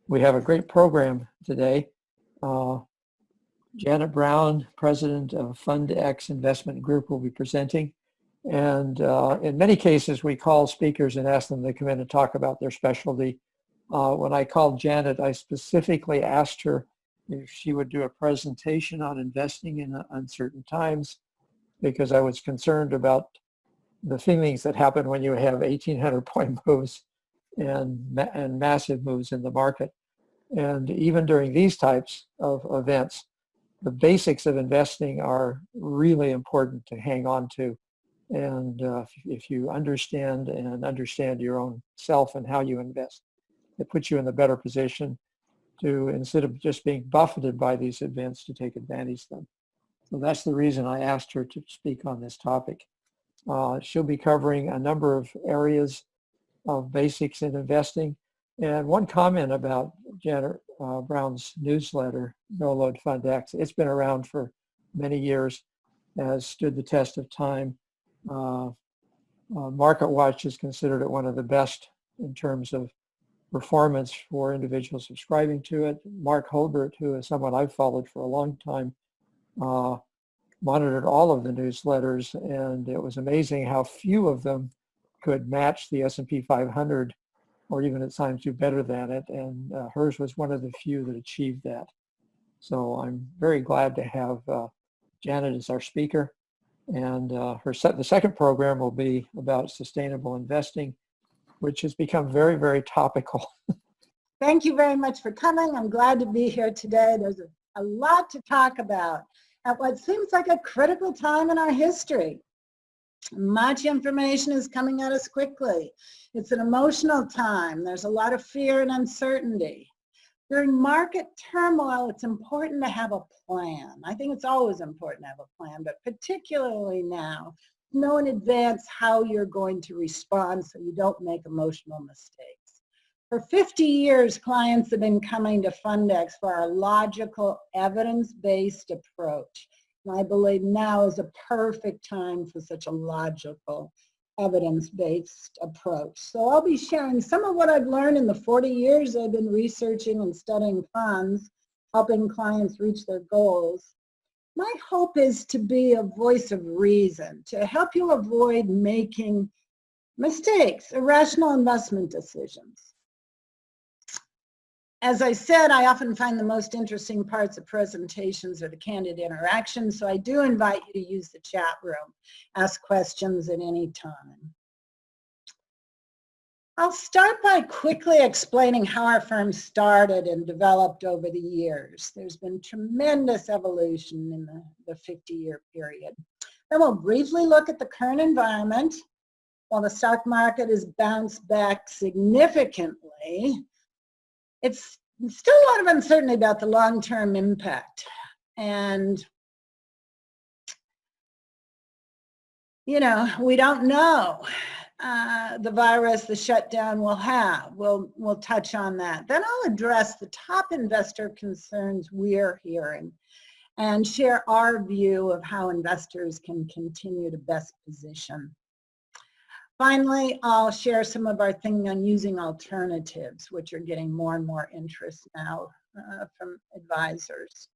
We have a great program today. Janet Brown, president of FundX Investment Group, will be presenting. And in many cases, we call speakers and ask them to come in and talk about their specialty. When I called Janet, I specifically asked her if she would do a presentation on investing in uncertain times, because I was concerned about the feelings that happen when you have 1,800-point moves and massive moves in the market. And even during these types of events, the basics of investing are really important to hang on to. And if you understand your own self and how you invest, it puts you in a better position to, instead of just being buffeted by these events, to take advantage of them. So that's the reason I asked her to speak on this topic. She'll be covering a number of areas of basics in investing. And one comment about Janet Brown's newsletter, No Load FundX, it's been around for many years, has stood the test of time. MarketWatch has considered it one of the best in terms of performance for individuals subscribing to it. Mark Holbert, who is someone I've followed for a long time, monitored all of the newsletters, and it was amazing how few of them could match the S&P 500 or even at times do better than it, and hers was one of the few that achieved that. So I'm very glad to have Janet as our speaker, and the second program will be about sustainable investing, which has become very, very topical. Thank you very much for coming. I'm glad to be here today. There's a lot to talk about at what seems like a critical time in our history. Much information is coming at us quickly. It's an emotional time. There's a lot of fear and uncertainty. During market turmoil, it's important to have a plan. I think it's always important to have a plan, but particularly now, know in advance how you're going to respond so you don't make emotional mistakes. For 50 years, clients have been coming to FundX for our logical, evidence-based approach. And I believe now is a perfect time for such a logical, evidence-based approach. So I'll be sharing some of what I've learned in the 40 years I've been researching and studying funds, helping clients reach their goals. My hope is to be a voice of reason, to help you avoid making mistakes, irrational investment decisions. As I said, I often find the most interesting parts of presentations are the candid interaction, so I do invite you to use the chat room, ask questions at any time. I'll start by quickly explaining how our firm started and developed over the years. There's been tremendous evolution in the 50-year period. Then we'll briefly look at the current environment. While the stock market has bounced back significantly, it's still a lot of uncertainty about the long-term impact. And, you know, we don't know the virus, the shutdown will have. We'll touch on that. Then I'll address the top investor concerns we're hearing and share our view of how investors can continue to best position. Finally, I'll share some of our thinking on using alternatives, which are getting more and more interest now from advisors.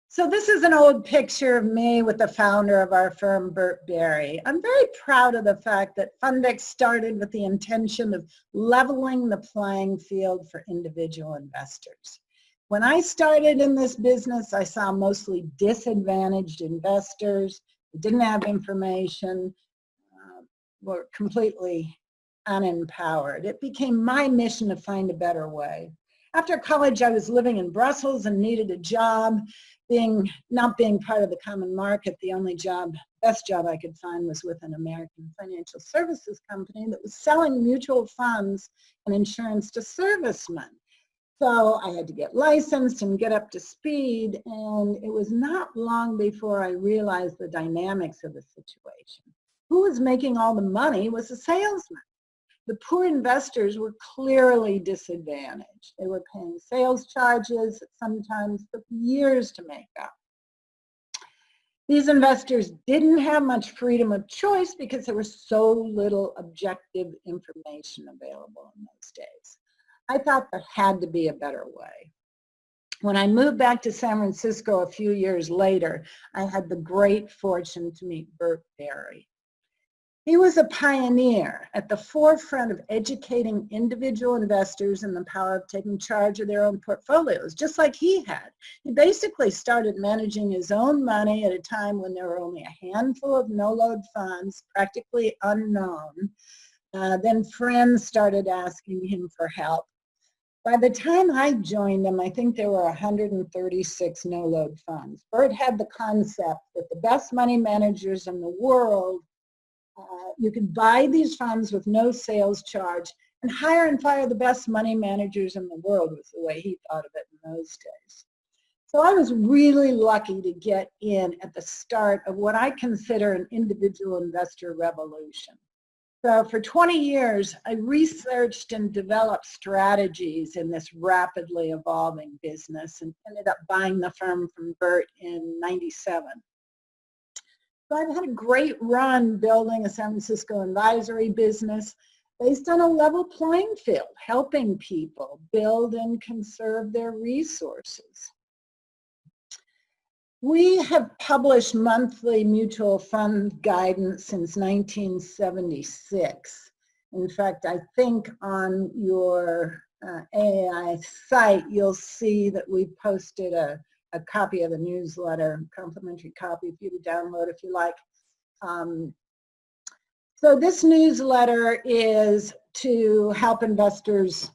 So this is an old picture of me with the founder of our firm, Bert Berry. I'm very proud of the fact that FundX started with the intention of leveling the playing field for individual investors. When I started in this business, I saw mostly disadvantaged investors who didn't have information, were completely unempowered. It became my mission to find a better way. After college, I was living in Brussels and needed a job. Not being part of the common market, the only best job I could find was with an American financial services company that was selling mutual funds and insurance to servicemen. So I had to get licensed and get up to speed, and it was not long before I realized the dynamics of the situation. Who was making all the money was the salesman. The poor investors were clearly disadvantaged. They were paying sales charges that sometimes took years to make up. These investors didn't have much freedom of choice because there was so little objective information available in those days. I thought there had to be a better way. When I moved back to San Francisco a few years later, I had the great fortune to meet Burt Berry. He was a pioneer at the forefront of educating individual investors in the power of taking charge of their own portfolios, just like he had. He basically started managing his own money at a time when there were only a handful of no-load funds, practically unknown. Then friends started asking him for help. By the time I joined him, I think there were 136 no-load funds. Burt had the concept that the best money managers in the world, you could buy these funds with no sales charge and hire and fire the best money managers in the world, was the way he thought of it in those days. So I was really lucky to get in at the start of what I consider an individual investor revolution. So for 20 years, I researched and developed strategies in this rapidly evolving business and ended up buying the firm from Burt in '97. So I've had a great run building a San Francisco advisory business based on a level playing field, helping people build and conserve their resources. We have published monthly mutual fund guidance since 1976. In fact, I think on your AAII site, you'll see that we posted a copy of the newsletter, complimentary copy for you to download if you like. So this newsletter is to help investors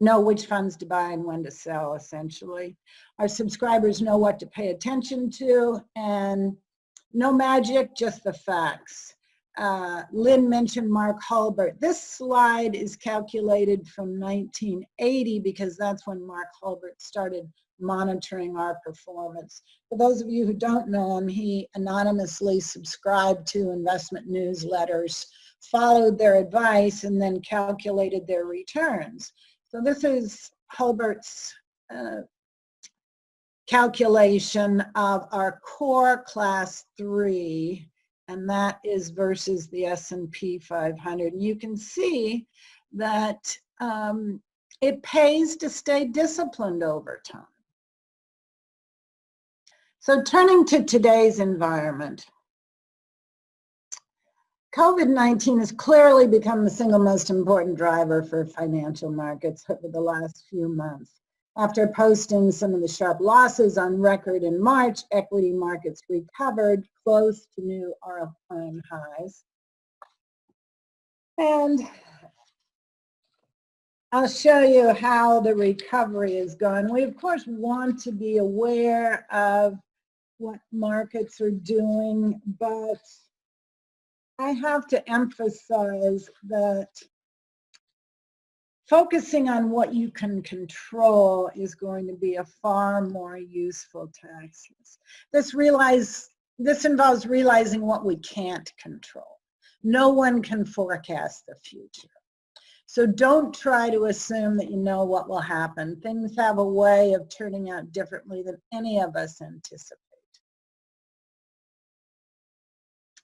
know which funds to buy and when to sell, essentially. Our subscribers know what to pay attention to, and no magic, just the facts. Lynn mentioned Mark Hulbert. This slide is calculated from 1980 because that's when Mark Hulbert started monitoring our performance. For those of you who don't know him, he anonymously subscribed to investment newsletters, followed their advice, and then calculated their returns. So this is Hulbert's calculation of our core class 3, and that is versus the S&P 500. And you can see that it pays to stay disciplined over time. So turning to today's environment, COVID-19 has clearly become the single most important driver for financial markets over the last few months. After posting some of the sharp losses on record in March, equity markets recovered close to new all-time highs. And I'll show you how the recovery is going. We, of course, want to be aware of what markets are doing, but I have to emphasize that focusing on what you can control is going to be a far more useful tactic. This involves realizing what we can't control. No one can forecast the future. So don't try to assume that you know what will happen. Things have a way of turning out differently than any of us anticipate.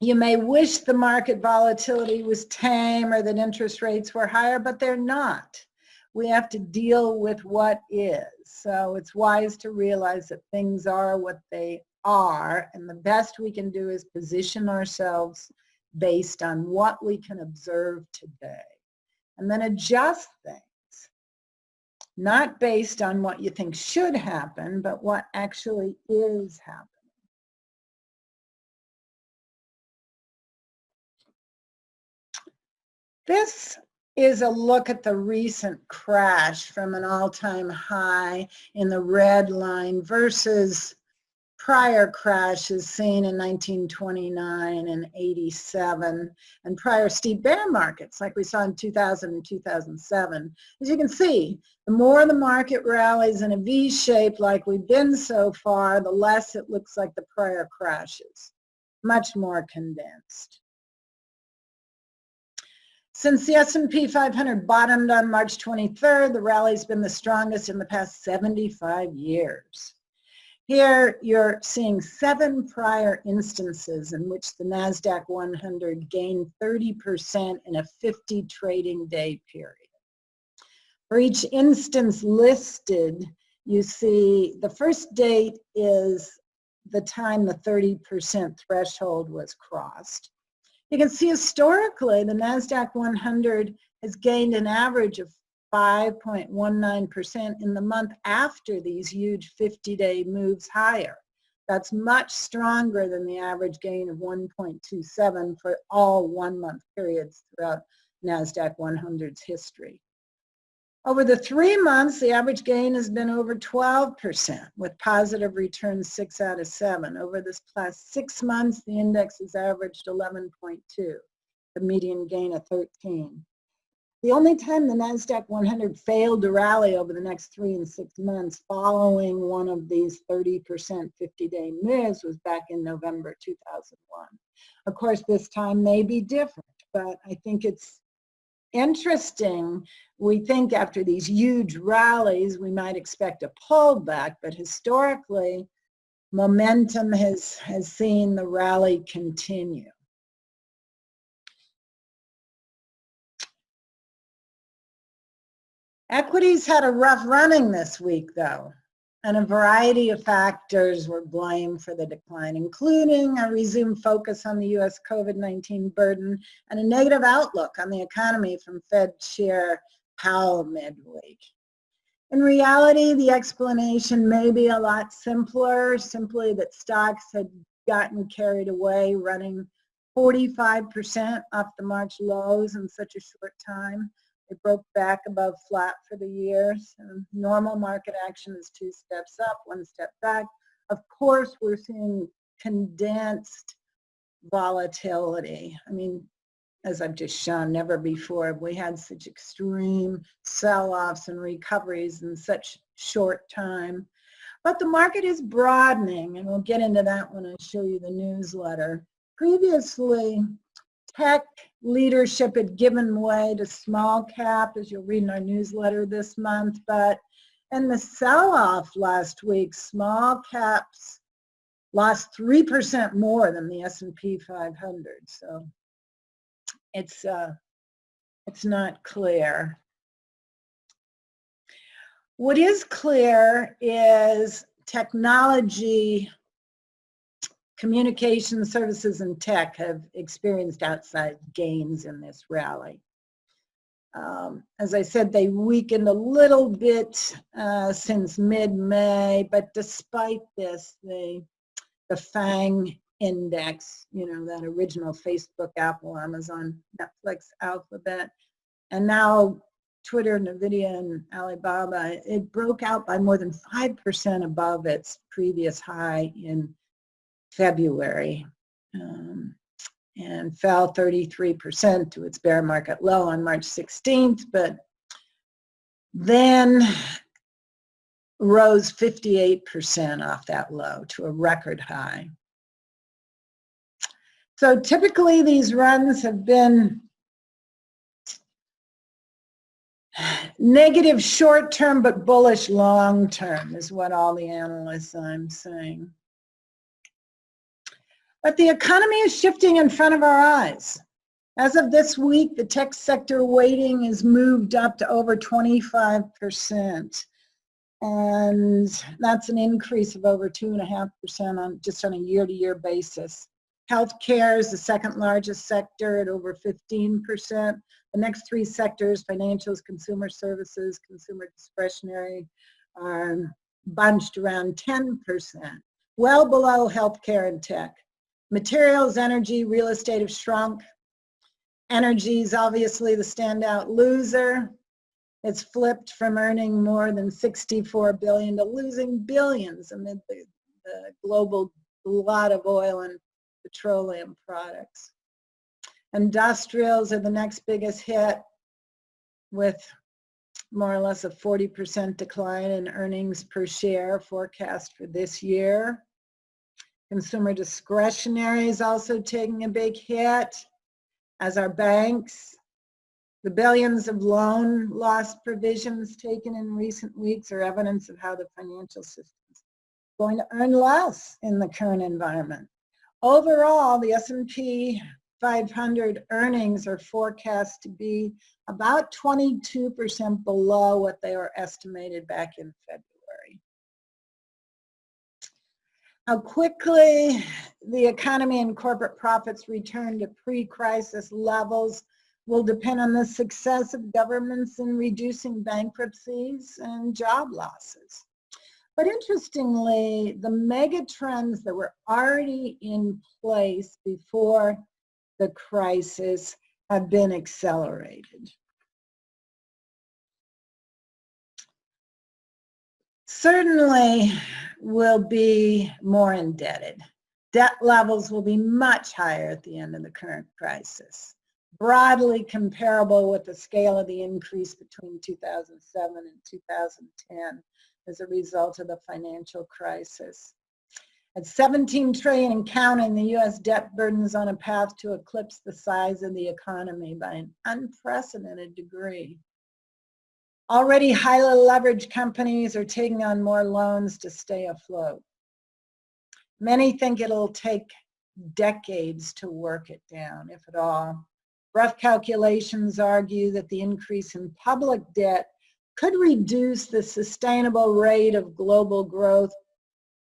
You may wish the market volatility was tame or that interest rates were higher, but they're not. We have to deal with what is. So it's wise to realize that things are what they are, and the best we can do is position ourselves based on what we can observe today. And then adjust things, not based on what you think should happen, but what actually is happening. This is a look at the recent crash from an all-time high in the red line versus prior crashes seen in 1929 and 87 and prior steep bear markets like we saw in 2000 and 2007. As you can see, the more the market rallies in a V shape like we've been so far, the less it looks like the prior crashes, much more condensed. Since the S&P 500 bottomed on March 23rd, the rally's been the strongest in the past 75 years. Here you're seeing 7 prior instances in which the NASDAQ 100 gained 30% in a 50 trading day period. For each instance listed, you see the first date is the time the 30% threshold was crossed. You can see historically the NASDAQ 100 has gained an average of 5.19% in the month after these huge 50-day moves higher. That's much stronger than the average gain of 1.27 for all one-month periods throughout NASDAQ 100's history. Over the 3 months, the average gain has been over 12%, with positive returns 6 out of 7. Over this past 6 months, the index has averaged 11.2, the median gain of 13. The only time the NASDAQ 100 failed to rally over the next 3 and 6 months following one of these 30% 50-day moves was back in November 2001. Of course, this time may be different, but I think it's interesting. We think after these huge rallies, we might expect a pullback, but historically, momentum has seen the rally continue. Equities had a rough running this week, though, and a variety of factors were blamed for the decline, including a resumed focus on the U.S. COVID-19 burden and a negative outlook on the economy from Fed Chair Powell midweek. In reality, the explanation may be a lot simpler, simply that stocks had gotten carried away, running 45% off the March lows in such a short time. It broke back above flat for the year. So normal market action is 2 steps up, 1 step back. Of course, we're seeing condensed volatility. I mean, as I've just shown, never before have we had such extreme sell-offs and recoveries in such short time. But the market is broadening, and we'll get into that when I show you the newsletter. Previously, tech leadership had given way to small cap, as you'll read in our newsletter this month, but in the sell-off last week, small caps lost 3% more than the S&P 500. So it's not clear. What is clear is technology, communication services, and tech have experienced outsized gains in this rally. As I said, they weakened a little bit since mid-May, but despite this, the FANG index, you know, that original Facebook, Apple, Amazon, Netflix, Alphabet, and now Twitter, NVIDIA, and Alibaba, it broke out by more than 5% above its previous high in February, and fell 33% to its bear market low on March 16th, but then rose 58% off that low to a record high. So typically these runs have been negative short-term but bullish long-term is what all the analysts I'm saying. But the economy is shifting in front of our eyes. As of this week, the tech sector weighting is moved up to over 25%. And that's an increase of over 2.5% just on a year-to-year basis. Healthcare is the second largest sector at over 15%. The next 3 sectors, financials, consumer services, consumer discretionary, are bunched around 10%, well below healthcare and tech. Materials, energy, real estate have shrunk. Energy is obviously the standout loser. It's flipped from earning more than $64 billion to losing billions amid the global glut of oil and petroleum products. Industrials are the next biggest hit, with more or less a 40% decline in earnings per share forecast for this year. Consumer discretionary is also taking a big hit, as are banks. The billions of loan loss provisions taken in recent weeks are evidence of how the financial system is going to earn less in the current environment. Overall, the S&P 500 earnings are forecast to be about 22% below what they were estimated back in February. How quickly the economy and corporate profits return to pre-crisis levels will depend on the success of governments in reducing bankruptcies and job losses. But interestingly, the mega trends that were already in place before the crisis have been accelerated. Certainly will be more indebted. Debt levels will be much higher at the end of the current crisis, broadly comparable with the scale of the increase between 2007 and 2010 as a result of the financial crisis. At 17 trillion and counting, the U.S. debt burden is on a path to eclipse the size of the economy by an unprecedented degree. Already highly leveraged companies are taking on more loans to stay afloat. Many think it'll take decades to work it down, if at all. Rough calculations argue that the increase in public debt could reduce the sustainable rate of global growth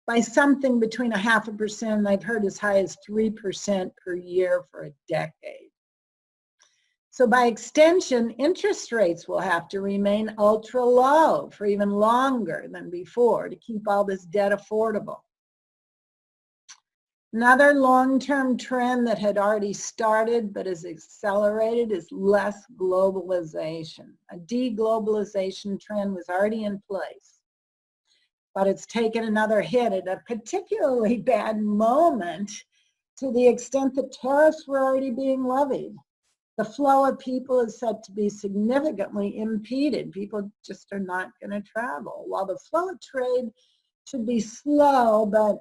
by something between 0.5% and I've heard as high as 3% per year for a decade. So by extension, interest rates will have to remain ultra low for even longer than before to keep all this debt affordable. Another long-term trend that had already started but is accelerated is less globalization. A de-globalization trend was already in place, but it's taken another hit at a particularly bad moment to the extent that tariffs were already being levied. The flow of people is set to be significantly impeded. People just are not going to travel. While the flow of trade should be slow, but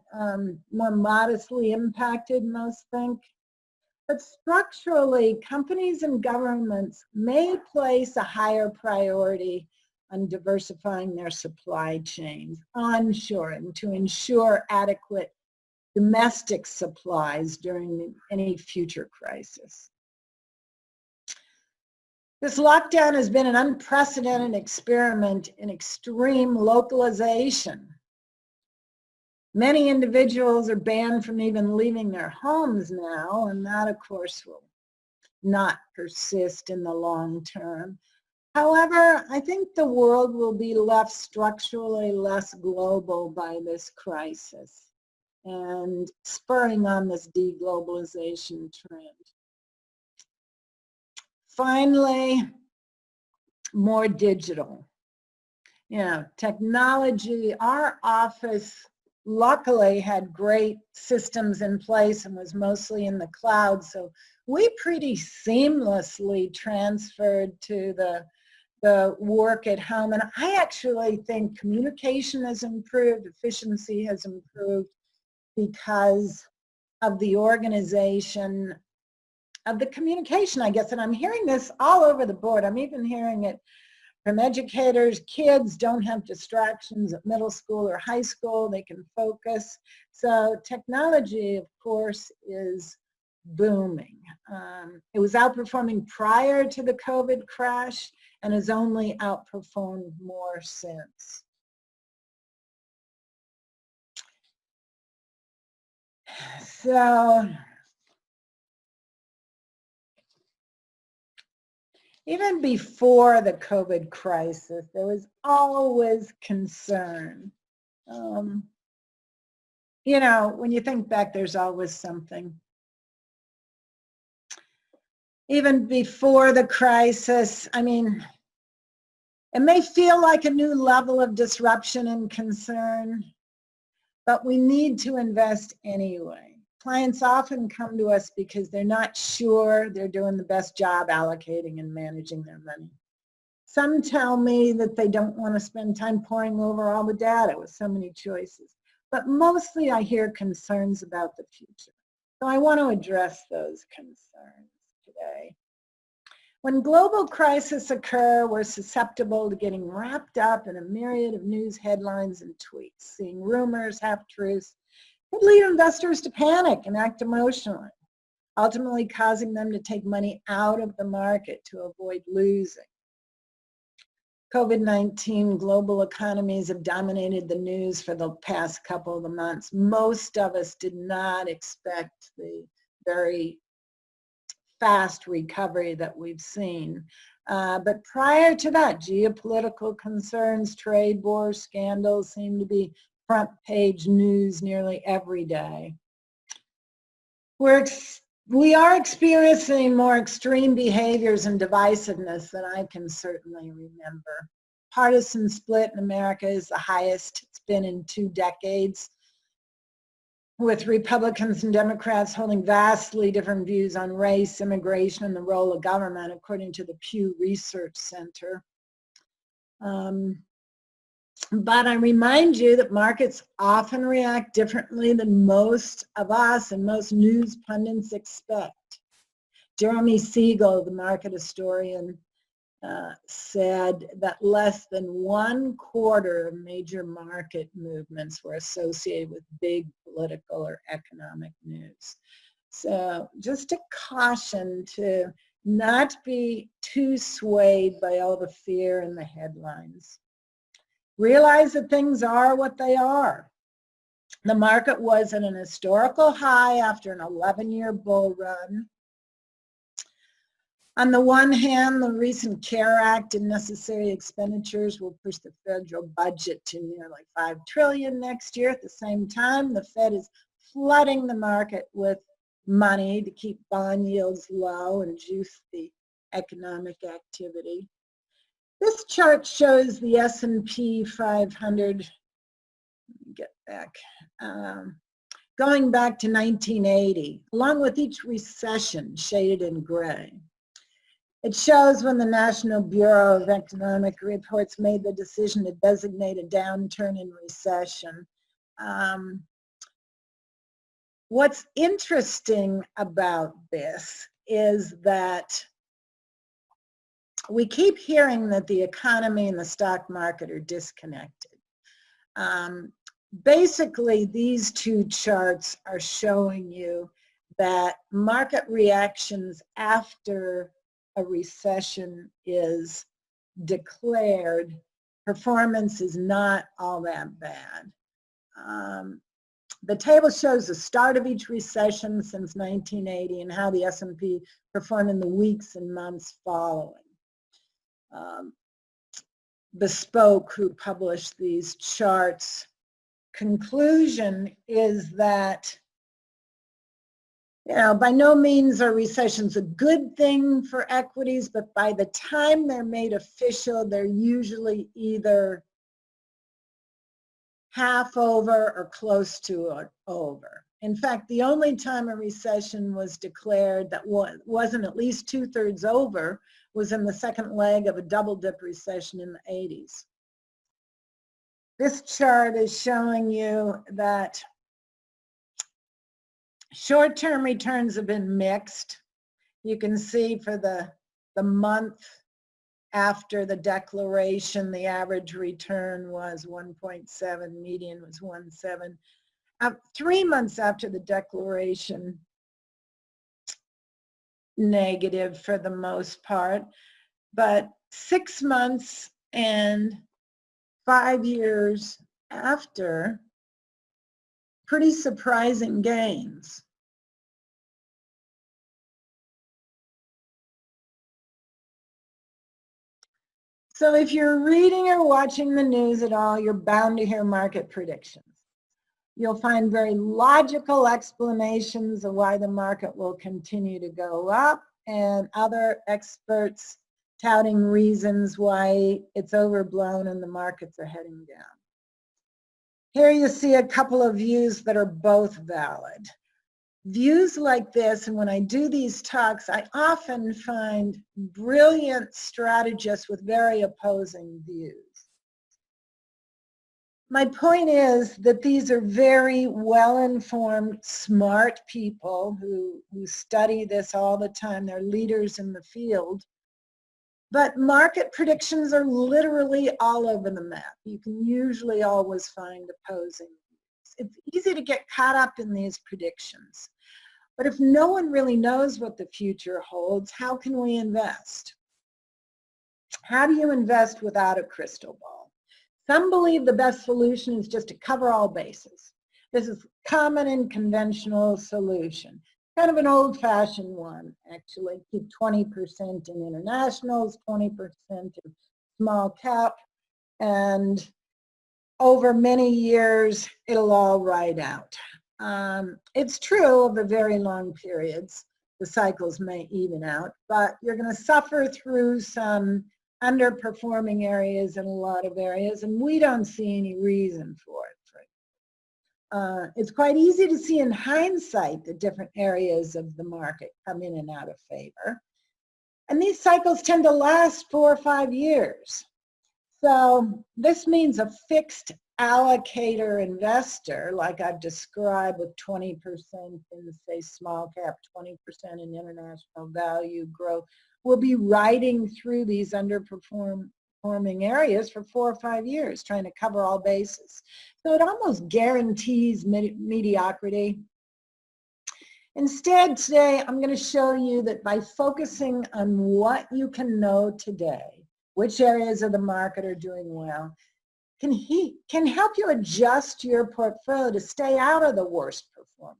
more modestly impacted, most think. But structurally, companies and governments may place a higher priority on diversifying their supply chains, onshoring to ensure adequate domestic supplies during any future crisis. This lockdown has been an unprecedented experiment in extreme localization. Many individuals are banned from even leaving their homes now, and that, of course, will not persist in the long term. However, I think the world will be left structurally less global by this crisis and spurring on this deglobalization trend. Finally, more digital. You know, technology, our office luckily had great systems in place and was mostly in the cloud, so we pretty seamlessly transferred to the work at home. And I actually think communication has improved, efficiency has improved because of the organization of the communication, I guess. And I'm hearing this all over the board. I'm even hearing it from educators. Kids don't have distractions at middle school or high school. They can focus. So technology, of course, is booming. It was outperforming prior to the COVID crash and has only outperformed more since. So even before the COVID crisis, there was always concern. You know, when you think back, there's always something. Even before the crisis, I mean, it may feel like a new level of disruption and concern, but we need to invest anyway. Clients often come to us because they're not sure they're doing the best job allocating and managing their money. Some tell me that they don't want to spend time poring over all the data with so many choices, but mostly I hear concerns about the future. So I want to address those concerns today. When global crises occur, we're susceptible to getting wrapped up in a myriad of news headlines and tweets. Seeing rumors, half-truths, could lead investors to panic and act emotionally. ultimately causing them to take money out of the market to avoid losing. COVID-19 global economies have dominated the news for the past couple of months. Most of us did not expect the very fast recovery that we've seen. But prior to that, geopolitical concerns, trade wars, scandals seem to be front page news nearly every day. We are experiencing more extreme behaviors and divisiveness than I can certainly remember. Partisan split in America is the highest it's been in 2 decades, with Republicans and Democrats holding vastly different views on race, immigration, and the role of government, according to the Pew Research Center. But I remind you that markets often react differently than most of us and most news pundits expect. Jeremy Siegel, the market historian, said that less than 1/4 of major market movements were associated with big political or economic news. So just a caution to not be too swayed by all the fear in the headlines. Realize that things are what they are. The market was at an historical high after an 11-year bull run. On the one hand, the recent CARE Act and necessary expenditures will push the federal budget to nearly $5 trillion next year. At the same time, the Fed is flooding the market with money to keep bond yields low and juice the economic activity. This chart shows the S&P 500, let me get back, going back to 1980, along with each recession shaded in gray. It shows when the National Bureau of Economic Reports made the decision to designate a downturn in recession. What's interesting about this is that we keep hearing that the economy and the stock market are disconnected. Basically, these 2 charts are showing you that market reactions after a recession is declared, performance is not all that bad. The table shows the start of each recession since 1980 and how the S&P performed in the weeks and months following. Bespoke, who published these charts, conclusion is that, by no means are recessions a good thing for equities, but by the time they're made official, they're usually either half over or close to over. In fact, the only time a recession was declared that wasn't at least 2/3 over was in the second leg of a double dip recession in the 80s. This chart is showing you that short-term returns have been mixed. You can see for the month after the declaration, the average return was 1.7, median was 1.7. 3 months after the declaration, negative for the most part, but 6 months and 5 years after, pretty surprising gains. So if you're reading or watching the news at all, you're bound to hear market predictions. You'll find very logical explanations of why the market will continue to go up, and other experts touting reasons why it's overblown and the markets are heading down. Here you see a couple of views that are both valid. Views like this, and when I do these talks, I often find brilliant strategists with very opposing views. My point is that these are very well-informed, smart people who study this all the time. They're leaders in the field. But market predictions are literally all over the map. You can usually always find opposing views. It's easy to get caught up in these predictions. But if no one really knows what the future holds, how can we invest? How do you invest without a crystal ball? Some believe the best solution is just to cover all bases. This is common and conventional solution. Kind of an old-fashioned one, actually. Keep 20% in internationals, 20% in small cap, and over many years, it'll all ride out. It's true over very long periods. The cycles may even out, but you're going to suffer through some underperforming areas in a lot of areas, and we don't see any reason for it. It's quite easy to see in hindsight the different areas of the market come in and out of favor. And these cycles tend to last 4 or 5 years. So this means a fixed allocator investor, like I've described, with 20% in, say, small cap, 20% in international value growth, will be riding through these underperforming areas for 4 or 5 years, trying to cover all bases. So it almost guarantees mediocrity. Instead, today, I'm going to show you that by focusing on what you can know today, which areas of the market are doing well, can help you adjust your portfolio to stay out of the worst performing.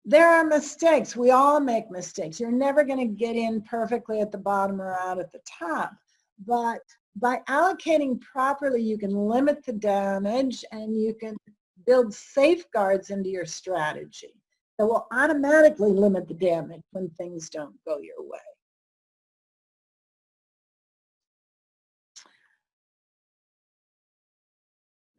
There are mistakes. We all make mistakes. You're never going to get in perfectly at the bottom or out at the top. But by allocating properly, you can limit the damage and you can build safeguards into your strategy that will automatically limit the damage when things don't go your way.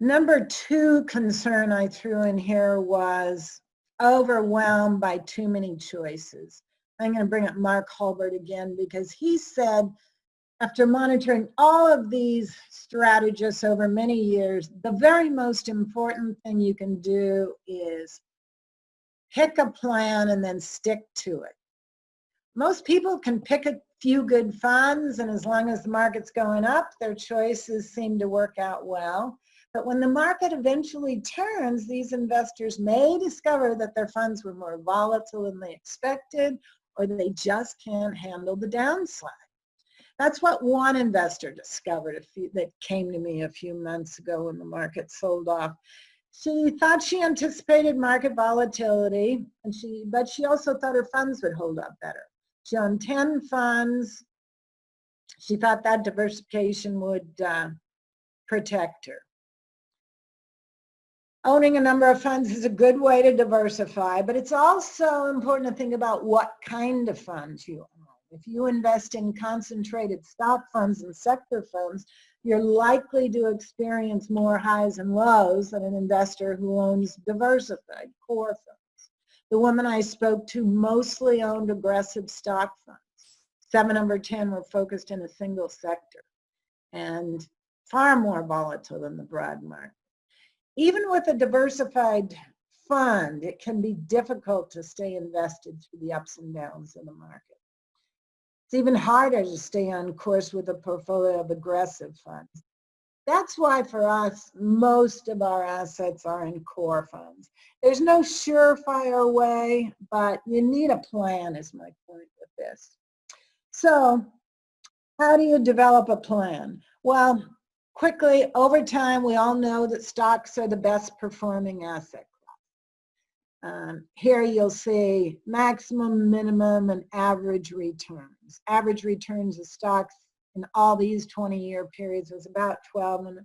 Number 2 concern I threw in here was overwhelmed by too many choices. I'm going to bring up Mark Hulbert again because he said, after monitoring all of these strategists over many years, the very most important thing you can do is pick a plan and then stick to it. Most people can pick a few good funds, and as long as the market's going up, their choices seem to work out well. But when the market eventually turns, these investors may discover that their funds were more volatile than they expected, or they just can't handle the downside. That's what one investor discovered that came to me a few months ago when the market sold off. She thought she anticipated market volatility, but she also thought her funds would hold up better. She owned 10 funds. She thought that diversification would protect her. Owning a number of funds is a good way to diversify, but it's also important to think about what kind of funds you own. If you invest in concentrated stock funds and sector funds, you're likely to experience more highs and lows than an investor who owns diversified core funds. The woman I spoke to mostly owned aggressive stock funds. 7 over 10 were focused in a single sector and far more volatile than the broad market. Even with a diversified fund, it can be difficult to stay invested through the ups and downs of the market. It's even harder to stay on course with a portfolio of aggressive funds. That's why for us, most of our assets are in core funds. There's no surefire way, but you need a plan is my point with this. So how do you develop a plan? Well, quickly, over time, we all know that stocks are the best performing asset class. Here you'll see maximum, minimum, and average returns. Average returns of stocks in all these 20-year periods was about 12 and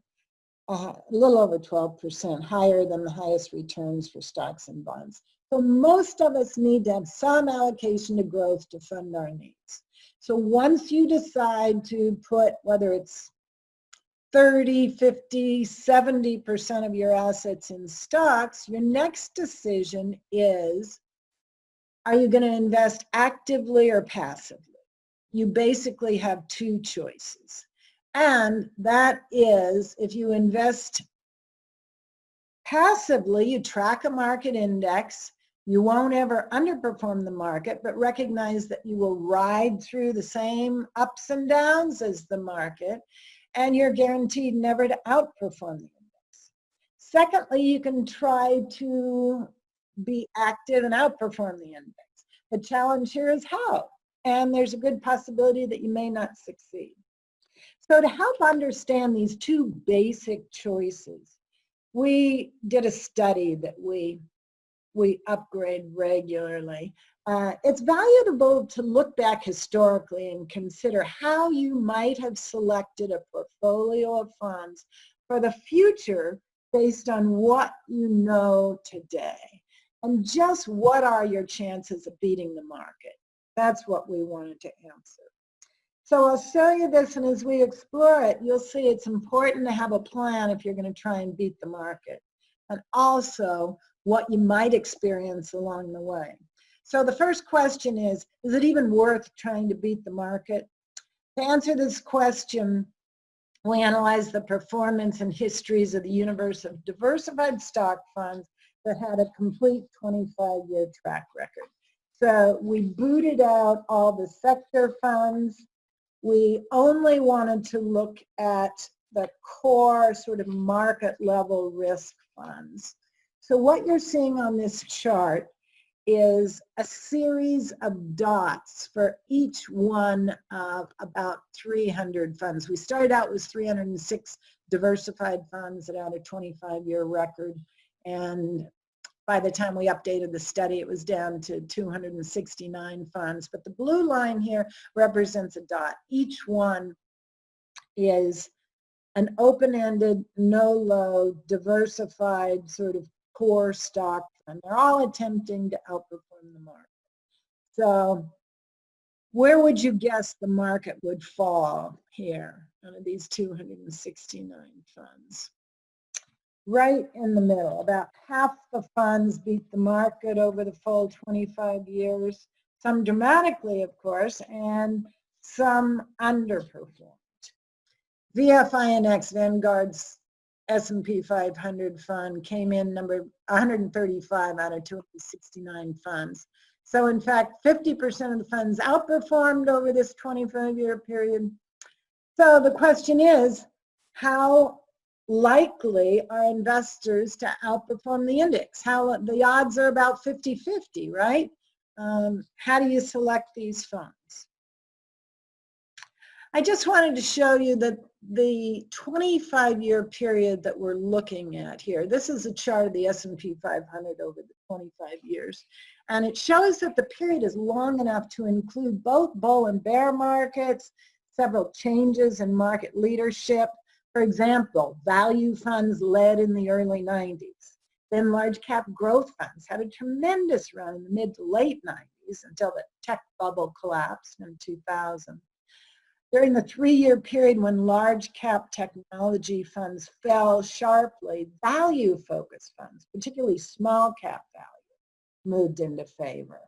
a little over 12%, higher than the highest returns for stocks and bonds. So most of us need to have some allocation to growth to fund our needs. So once you decide to put, whether it's 30, 50, 70% of your assets in stocks, your next decision is, are you going to invest actively or passively? You basically have 2 choices. And that is, if you invest passively, you track a market index, you won't ever underperform the market, but recognize that you will ride through the same ups and downs as the market, and you're guaranteed never to outperform the index. Secondly, you can try to be active and outperform the index. The challenge here is how, and there's a good possibility that you may not succeed. So to help understand these two basic choices, we did a study that we upgrade regularly. It's valuable to look back historically and consider how you might have selected a portfolio of funds for the future based on what you know today. And just what are your chances of beating the market? That's what we wanted to answer. So I'll show you this, and as we explore it, you'll see it's important to have a plan if you're going to try and beat the market, and also what you might experience along the way. So the first question is it even worth trying to beat the market? To answer this question, we analyzed the performance and histories of the universe of diversified stock funds that had a complete 25-year track record. So we booted out all the sector funds. We only wanted to look at the core sort of market level risk funds. So what you're seeing on this chart is a series of dots for each one of about 300 funds. We started out with 306 diversified funds that had a 25-year record, and by the time we updated the study, it was down to 269 funds. But the blue line here represents a dot. Each one is an open-ended, no-low, diversified sort of core stock fund. They're all attempting to outperform the market. So where would you guess the market would fall here out of these 269 funds? Right in the middle. About half the funds beat the market over the full 25 years, some dramatically, of course, and some underperformed. VFINX, Vanguard's S&P 500 fund, came in number 135 out of 269 funds. So in fact, 50% of the funds outperformed over this 25-year period. So the question is, how likely are investors to outperform the index? The odds are about 50-50, right? How do you select these funds? I just wanted to show you that the 25-year period that we're looking at here, this is a chart of the S&P 500 over the 25 years, and it shows that the period is long enough to include both bull and bear markets, several changes in market leadership. For example, value funds led in the early 90s. Then large cap growth funds had a tremendous run in the mid to late 90s until the tech bubble collapsed in 2000. During the 3-year period when large cap technology funds fell sharply, value focused funds, particularly small cap value, moved into favor.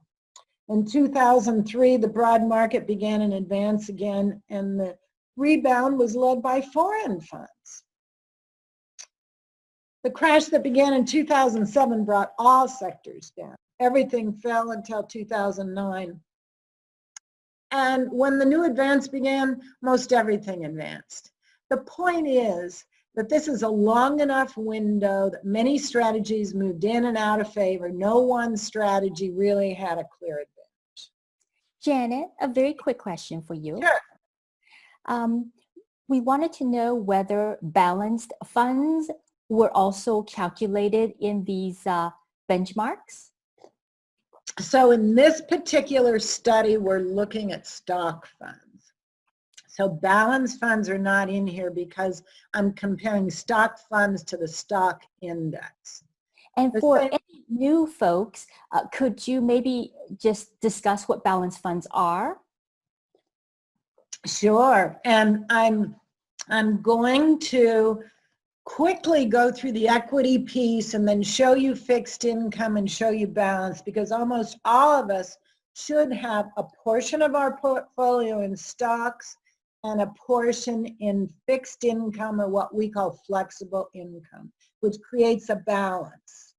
In 2003, the broad market began an advance again, and the rebound was led by foreign funds. The crash that began in 2007 brought all sectors down. Everything fell until 2009. And when the new advance began, most everything advanced. The point is that this is a long enough window that many strategies moved in and out of favor. No one strategy really had a clear advantage. Janet, a very quick question for you. Sure. We wanted to know whether balanced funds were also calculated in these benchmarks. So in this particular study, we're looking at stock funds. So balanced funds are not in here because I'm comparing stock funds to the stock index. And for any new folks, could you maybe just discuss what balanced funds are? Sure, and I'm going to quickly go through the equity piece and then show you fixed income and show you balance, because almost all of us should have a portion of our portfolio in stocks and a portion in fixed income, or what we call flexible income, which creates a balance.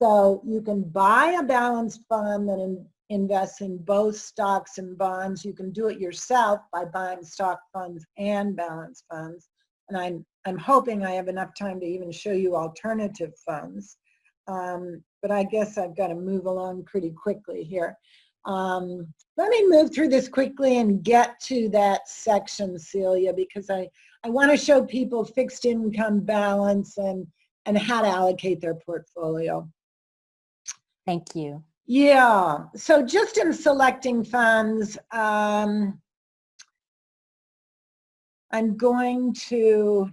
So you can buy a balanced fund that invests in both stocks and bonds. You can do it yourself by buying stock funds and balanced funds. And I'm hoping I have enough time to even show you alternative funds. but I guess I've got to move along pretty quickly here. Let me move through this quickly and get to that section, Celia, because I want to show people fixed income balance and how to allocate their portfolio. Thank you. Yeah, so just in selecting funds, I'm going to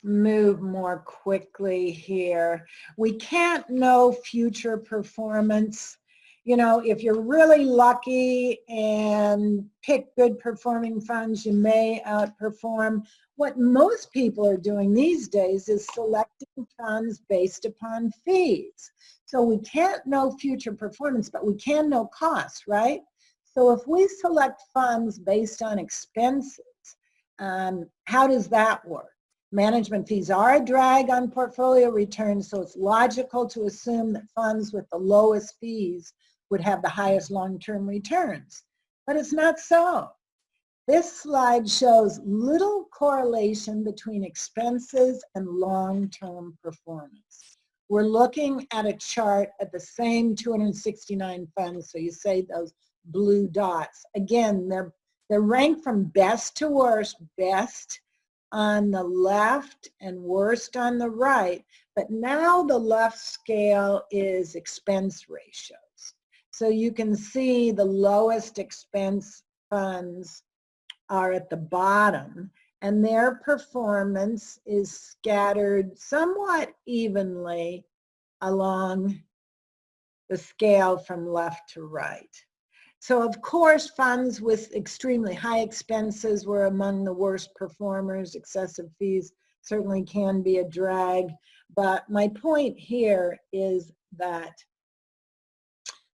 move more quickly here. We can't know future performance. You know, if you're really lucky and pick good performing funds, you may outperform. What most people are doing these days is selecting funds based upon fees. So we can't know future performance, but we can know costs, right? So if we select funds based on expenses, how does that work? Management fees are a drag on portfolio returns, so it's logical to assume that funds with the lowest fees would have the highest long-term returns. But it's not so. This slide shows little correlation between expenses and long-term performance. We're looking at a chart at the same 269 funds, so you say those blue dots. Again, they're ranked from best to worst, best on the left and worst on the right, but now the left scale is expense ratios. So you can see the lowest expense funds are at the bottom, and their performance is scattered somewhat evenly along the scale from left to right. So of course, funds with extremely high expenses were among the worst performers. Excessive fees certainly can be a drag. But my point here is that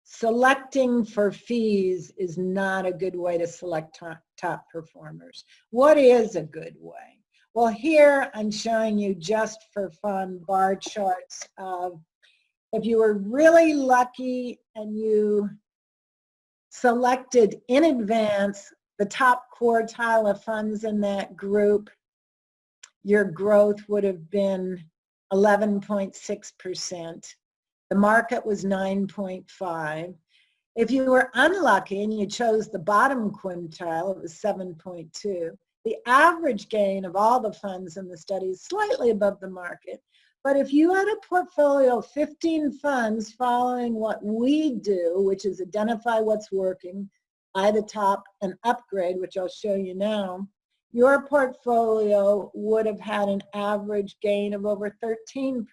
selecting for fees is not a good way to select top performers. What is a good way? Well, here I'm showing you just for fun bar charts of if you were really lucky and you selected in advance the top quartile of funds in that group, your growth would have been 11.6%. The market was 9.5. If you were unlucky and you chose the bottom quintile, it was 7.2. The average gain of all the funds in the study is slightly above the market. But if you had a portfolio of 15 funds following what we do, which is identify what's working, buy the top, and upgrade, which I'll show you now, your portfolio would have had an average gain of over 13%.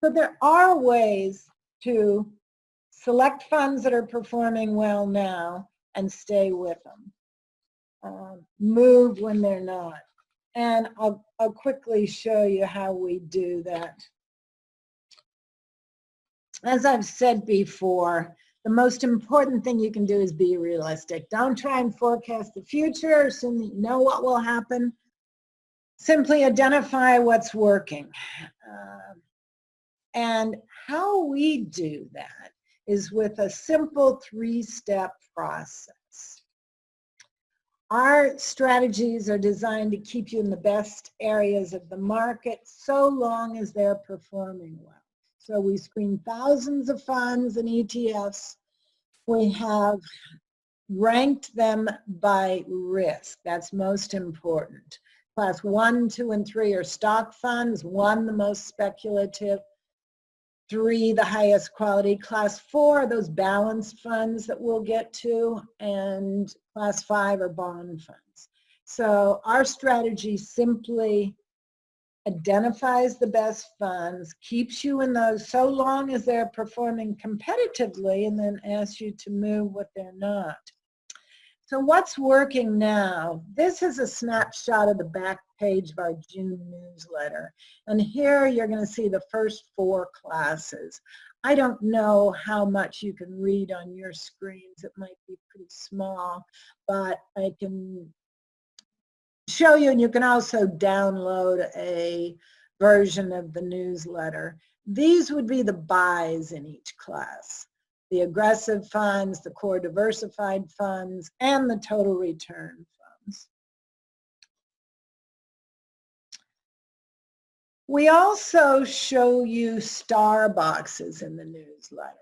So there are ways to select funds that are performing well now and stay with them. Move when they're not. And I'll quickly show you how we do that. As I've said before, the most important thing you can do is be realistic. Don't try and forecast the future, assume that you know what will happen. Simply identify what's working. And how we do that is with a simple 3-step process. Our strategies are designed to keep you in the best areas of the market so long as they're performing well. So we screen thousands of funds and ETFs. We have ranked them by risk. That's most important. Class 1, 2, and 3 are stock funds. 1, the most speculative. 3, the highest quality. Class 4 are those balanced funds that we'll get to, and class 5 are bond funds. So our strategy simply identifies the best funds, keeps you in those so long as they're performing competitively, and then asks you to move what they're not. So what's working now? This is a snapshot of the back page of our June newsletter. And here you're going to see the first 4 classes. I don't know how much you can read on your screens. It might be pretty small, but I can show you, and you can also download a version of the newsletter. These would be the buys in each class. The aggressive funds, the core diversified funds, and the total return funds. We also show you star boxes in the newsletter.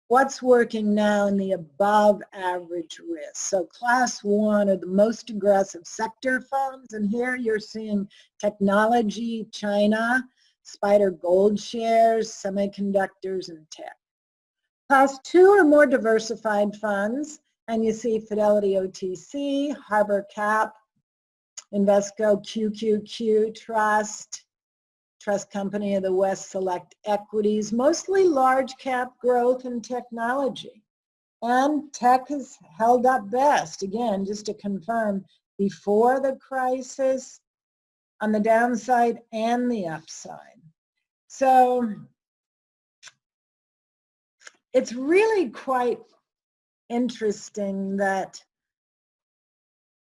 What's working now in the above average risk. So class 1 are the most aggressive sector funds, and here you're seeing technology, China, Spider Gold shares, semiconductors, and tech. Class 2 are more diversified funds, and you see Fidelity OTC, Harbor Cap, Invesco, QQQ, Trust Company of the West Select Equities, mostly large cap growth and technology. And tech has held up best, again, just to confirm, before the crisis, on the downside and the upside. So it's really quite interesting that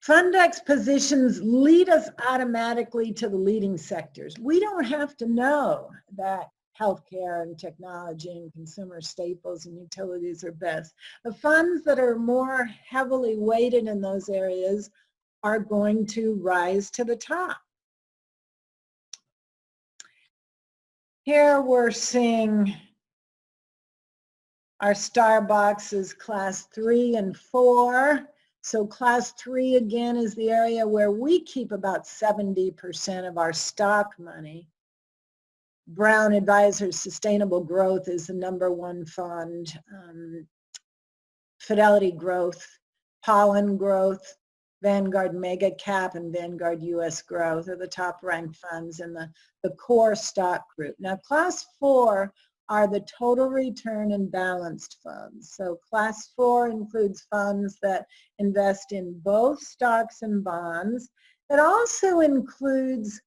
FundX positions lead us automatically to the leading sectors. We don't have to know that healthcare and technology and consumer staples and utilities are best. The funds that are more heavily weighted in those areas are going to rise to the top. Here we're seeing our star boxes, class 3 and 4. So class 3 again is the area where we keep about 70% of our stock money. Brown Advisors Sustainable Growth is the #1 fund. Fidelity Growth, Pollen Growth, Vanguard Mega Cap, and Vanguard US Growth are the top ranked funds in the core stock group. Now class 4 are the total return and balanced funds. So class 4 includes funds that invest in both stocks and bonds. It also includes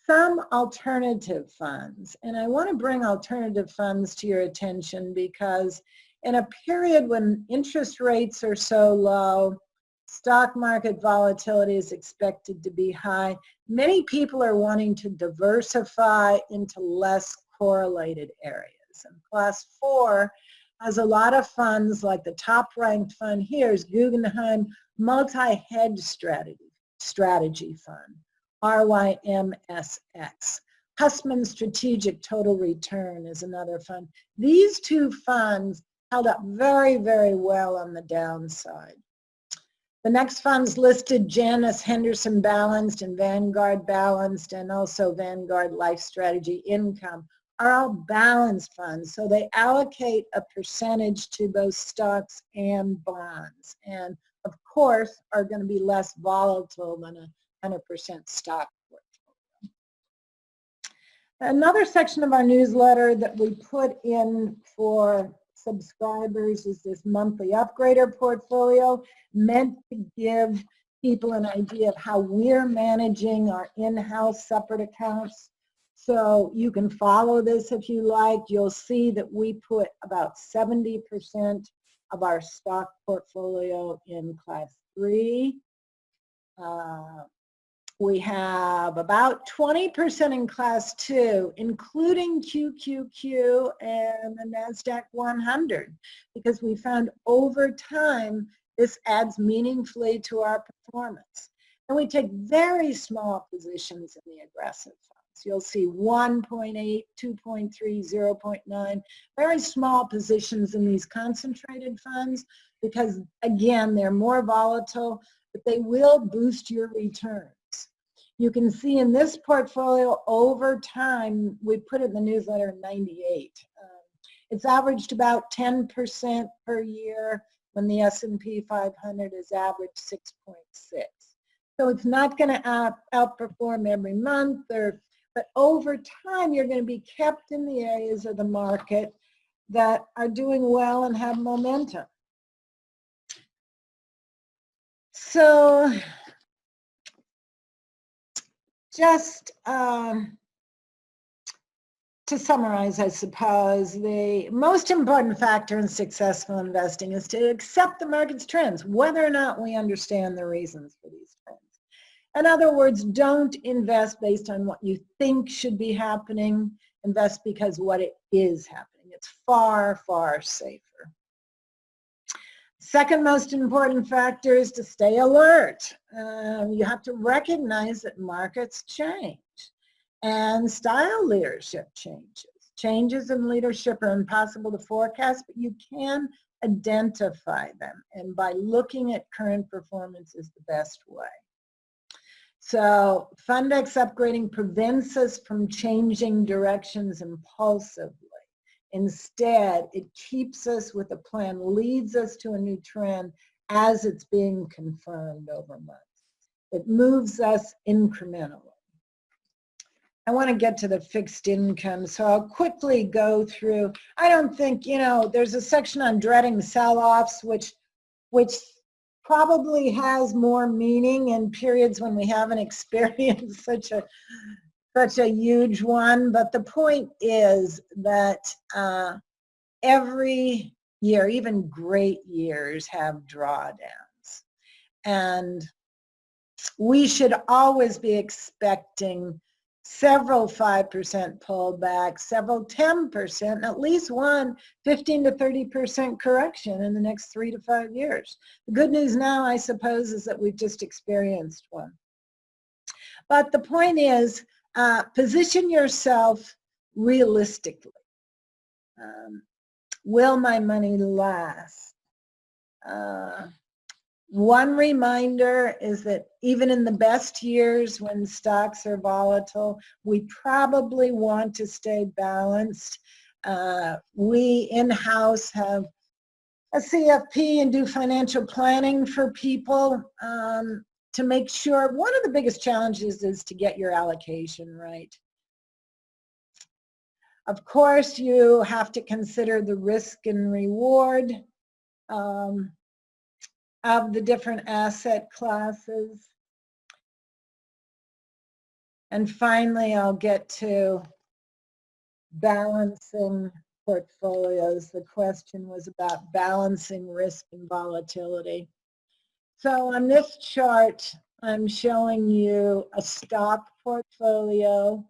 some alternative funds. And I want to bring alternative funds to your attention because in a period when interest rates are so low, stock market volatility is expected to be high, many people are wanting to diversify into less correlated areas. And class 4 has a lot of funds, like the top ranked fund here is Guggenheim Multi-Hedge Strategy Fund, RYMSX. Hussman Strategic Total Return is another fund. These two funds held up very, very well on the downside. The next funds listed, Janus Henderson Balanced and Vanguard Balanced, and also Vanguard Life Strategy Income, are all balanced funds. So they allocate a percentage to both stocks and bonds. And of course, are going to be less volatile than a 100% stock portfolio. Another section of our newsletter that we put in for subscribers is this monthly upgrader portfolio, meant to give people an idea of how we're managing our in-house separate accounts. So you can follow this if you like. You'll see that we put about 70% of our stock portfolio in class 3. We have about 20% in class 2, including QQQ and the NASDAQ 100, because we found over time this adds meaningfully to our performance. And we take very small positions in the aggressive funds. You'll see 1.8, 2.3, 0.9, very small positions in these concentrated funds because, again, they're more volatile, but they will boost your returns. You can see in this portfolio over time, we put it in the newsletter in 98. It's averaged about 10% per year when the S&P 500 is averaged 6.6. So it's not going to outperform every month, but over time you're going to be kept in the areas of the market that are doing well and have momentum. So just to summarize, I suppose, the most important factor in successful investing is to accept the market's trends, whether or not we understand the reasons for these trends. In other words, don't invest based on what you think should be happening. Invest because what it is happening. It's far, far safer. Second most important factor is to stay alert. You have to recognize that markets change. and style leadership changes. Changes in leadership are impossible to forecast, but you can identify them. And by looking at current performance is the best way. So FundX upgrading prevents us from changing directions impulsively. Instead, it keeps us with a plan, leads us to a new trend as it's being confirmed over months. It moves us incrementally. I want to get to the fixed income, so I'll quickly go through. I don't think, there's a section on dreading sell-offs, which probably has more meaning in periods when we haven't experienced such a huge one. But the point is that every year, even great years, have drawdowns. And we should always be expecting several 5% pullbacks, several 10%, and at least one 15 to 30% correction in the next 3 to 5 years. The good news now, I suppose, is that we've just experienced one. But the point is, position yourself realistically. Will my money last? One reminder is that even in the best years when stocks are volatile, we probably want to stay balanced. We in-house have a CFP and do financial planning for people to make sure. One of the biggest challenges is to get your allocation right. Of course, you have to consider the risk and reward of the different asset classes. And finally, I'll get to balancing portfolios. The question was about balancing risk and volatility. So on this chart, I'm showing you a stock portfolio,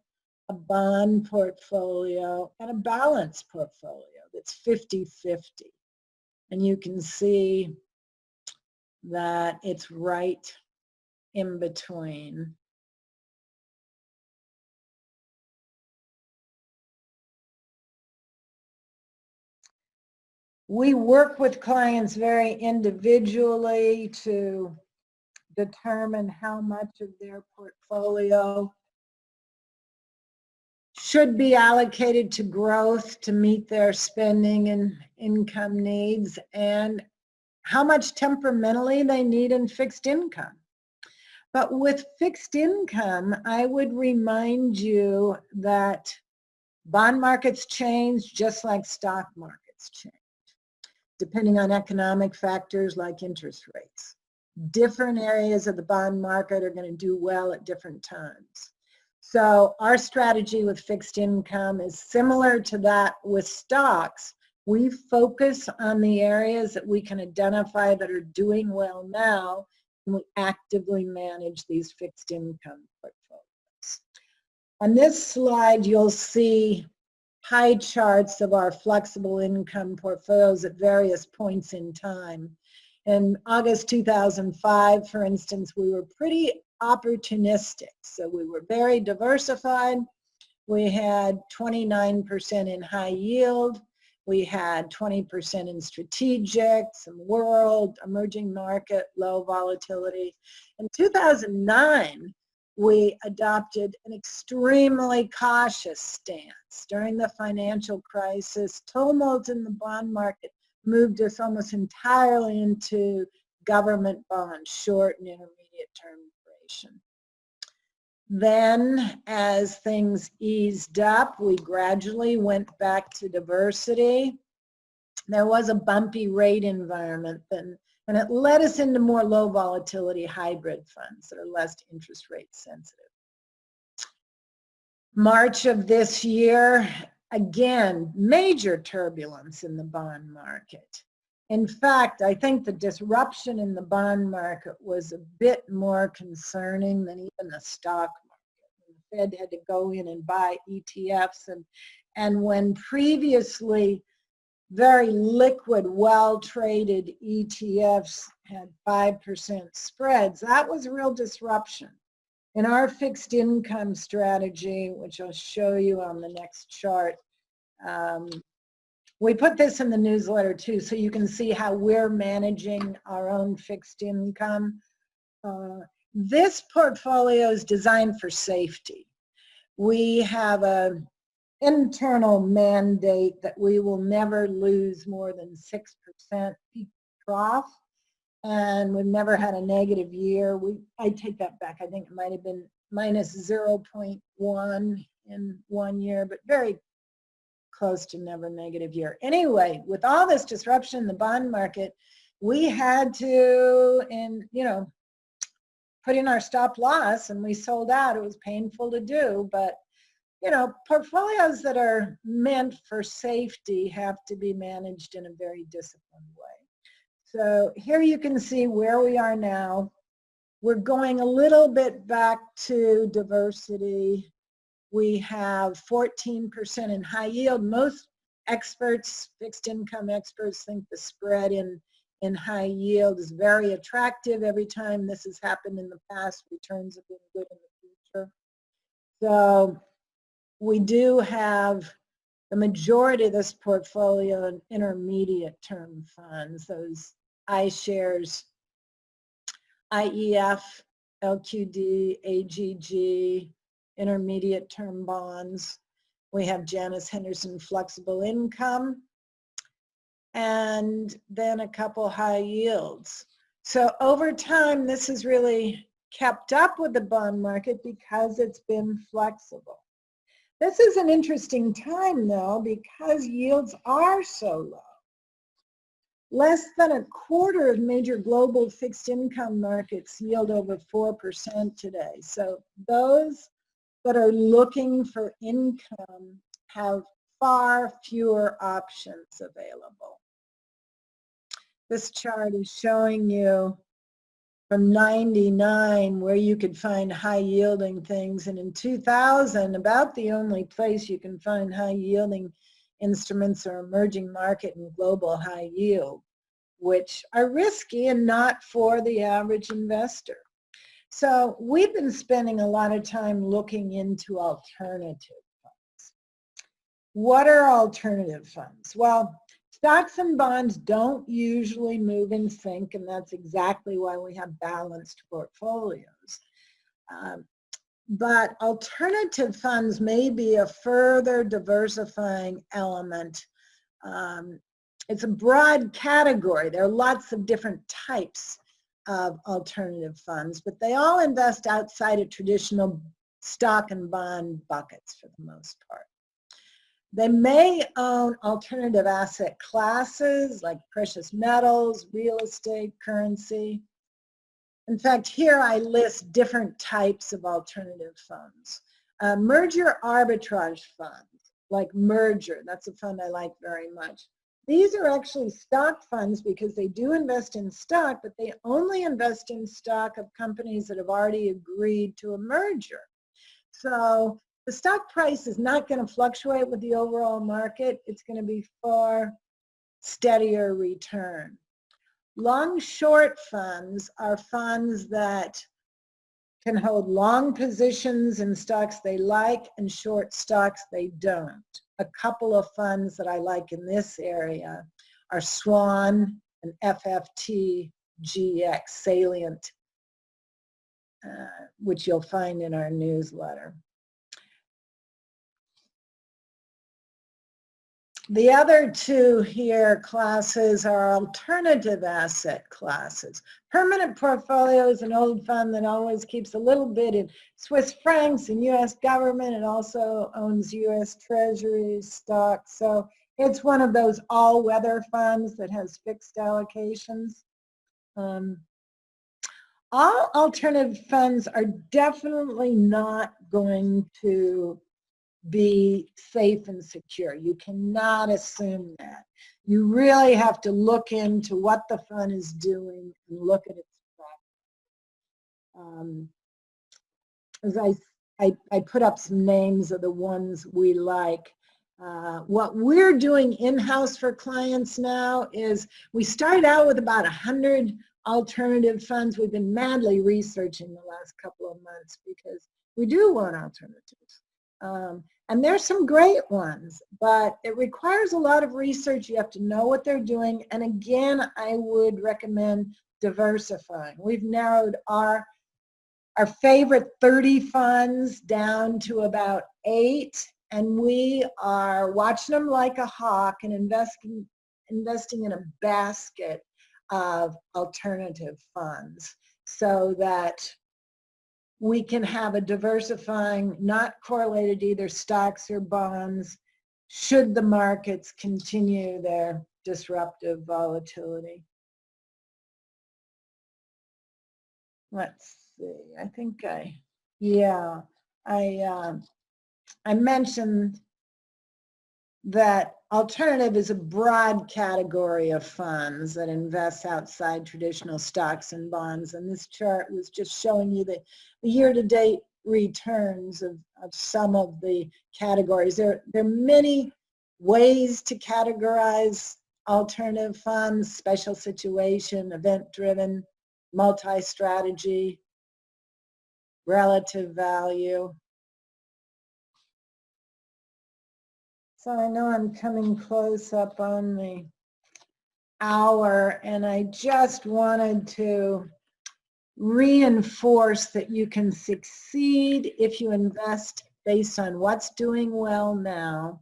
a bond portfolio, and a balanced portfolio that's 50-50. And you can see that it's right in between. We work with clients very individually to determine how much of their portfolio should be allocated to growth to meet their spending and income needs, and how much temperamentally they need in fixed income. But with fixed income, I would remind you that bond markets change just like stock markets change, depending on economic factors like interest rates. Different areas of the bond market are going to do well at different times. So our strategy with fixed income is similar to that with stocks. We focus on the areas that we can identify that are doing well now, and we actively manage these fixed income portfolios. On this slide, you'll see pie charts of our flexible income portfolios at various points in time. In August 2005, for instance, we were pretty opportunistic. So we were very diversified. We had 29% in high yield. We had 20% in strategic, some world, emerging market, low volatility. In 2009, we adopted an extremely cautious stance. During the financial crisis, tumult in the bond market moved us almost entirely into government bonds, short and intermediate term duration. Then, as things eased up, we gradually went back to diversity. There was a bumpy rate environment then, and it led us into more low volatility hybrid funds that are less interest rate sensitive. March of this year, again, major turbulence in the bond market. In fact, I think the disruption in the bond market was a bit more concerning than even the stock market. The Fed had to go in and buy ETFs, and when previously very liquid, well-traded ETFs had 5% spreads, that was a real disruption. In our fixed income strategy, which I'll show you on the next chart, we put this in the newsletter too, so you can see how we're managing our own fixed income. This portfolio is designed for safety. We have an internal mandate that we will never lose more than 6% peak trough, and we've never had a negative year. I take that back. I think it might have been minus 0.1 in 1 year, but very close to never negative year. Anyway, with all this disruption in the bond market, we had to, put in our stop loss, and we sold out. It was painful to do, but portfolios that are meant for safety have to be managed in a very disciplined way. So here you can see where we are now. We're going a little bit back to diversity. We have 14% in high yield. Most experts, fixed income experts, think the spread in high yield is very attractive. Every time this has happened in the past, returns have been good in the future. So we do have the majority of this portfolio in intermediate term funds, those iShares, IEF, LQD, AGG, intermediate term bonds. We have Janus Henderson flexible income, and then a couple high yields. So over time, this has really kept up with the bond market because it's been flexible. This is an interesting time though, because yields are so low. Less than a quarter of major global fixed income markets yield over 4% today. So those that are looking for income have far fewer options available. This chart is showing you from 99 where you could find high yielding things, and in 2000 about the only place you can find high yielding instruments are emerging market and global high yield, which are risky and not for the average investor. So we've been spending a lot of time looking into alternative funds. What are alternative funds? Well, stocks and bonds don't usually move in sync, and that's exactly why we have balanced portfolios. But alternative funds may be a further diversifying element. It's a broad category. There are lots of different types of alternative funds, but they all invest outside of traditional stock and bond buckets for the most part. They may own alternative asset classes like precious metals, real estate, currency. In fact, here I list different types of alternative funds. Merger arbitrage funds, like Merger, that's a fund I like very much. These are actually stock funds because they do invest in stock, but they only invest in stock of companies that have already agreed to a merger. So the stock price is not going to fluctuate with the overall market. It's going to be far steadier return. Long-short funds are funds that can hold long positions in stocks they like and short stocks they don't. A couple of funds that I like in this area are Swan and FFT GX, Salient, which you'll find in our newsletter. The other two here classes are alternative asset classes. Permanent portfolio is an old fund that always keeps a little bit in Swiss francs and U.S. government. It also owns U.S. Treasuries, stocks. So it's one of those all-weather funds that has fixed allocations. All alternative funds are definitely not going to be safe and secure. You cannot assume that. You really have to look into what the fund is doing and look at its practice. As I put up some names of the ones we like. What we're doing in-house for clients now is we started out with about 100 alternative funds. We've been madly researching the last couple of months because we do want alternatives. And there's some great ones, but it requires a lot of research. You have to know what they're doing. And again, I would recommend diversifying. We've narrowed our favorite 30 funds down to about 8, and we are watching them like a hawk and investing in a basket of alternative funds so that we can have a diversifying, not correlated to either stocks or bonds, should the markets continue their disruptive volatility. Let's see, I think I mentioned that alternative is a broad category of funds that invests outside traditional stocks and bonds. And this chart was just showing you the year-to-date returns of some of the categories. There are many ways to categorize alternative funds: special situation, event-driven, multi-strategy, relative value. So I know I'm coming close up on the hour, and I just wanted to reinforce that you can succeed if you invest based on what's doing well now.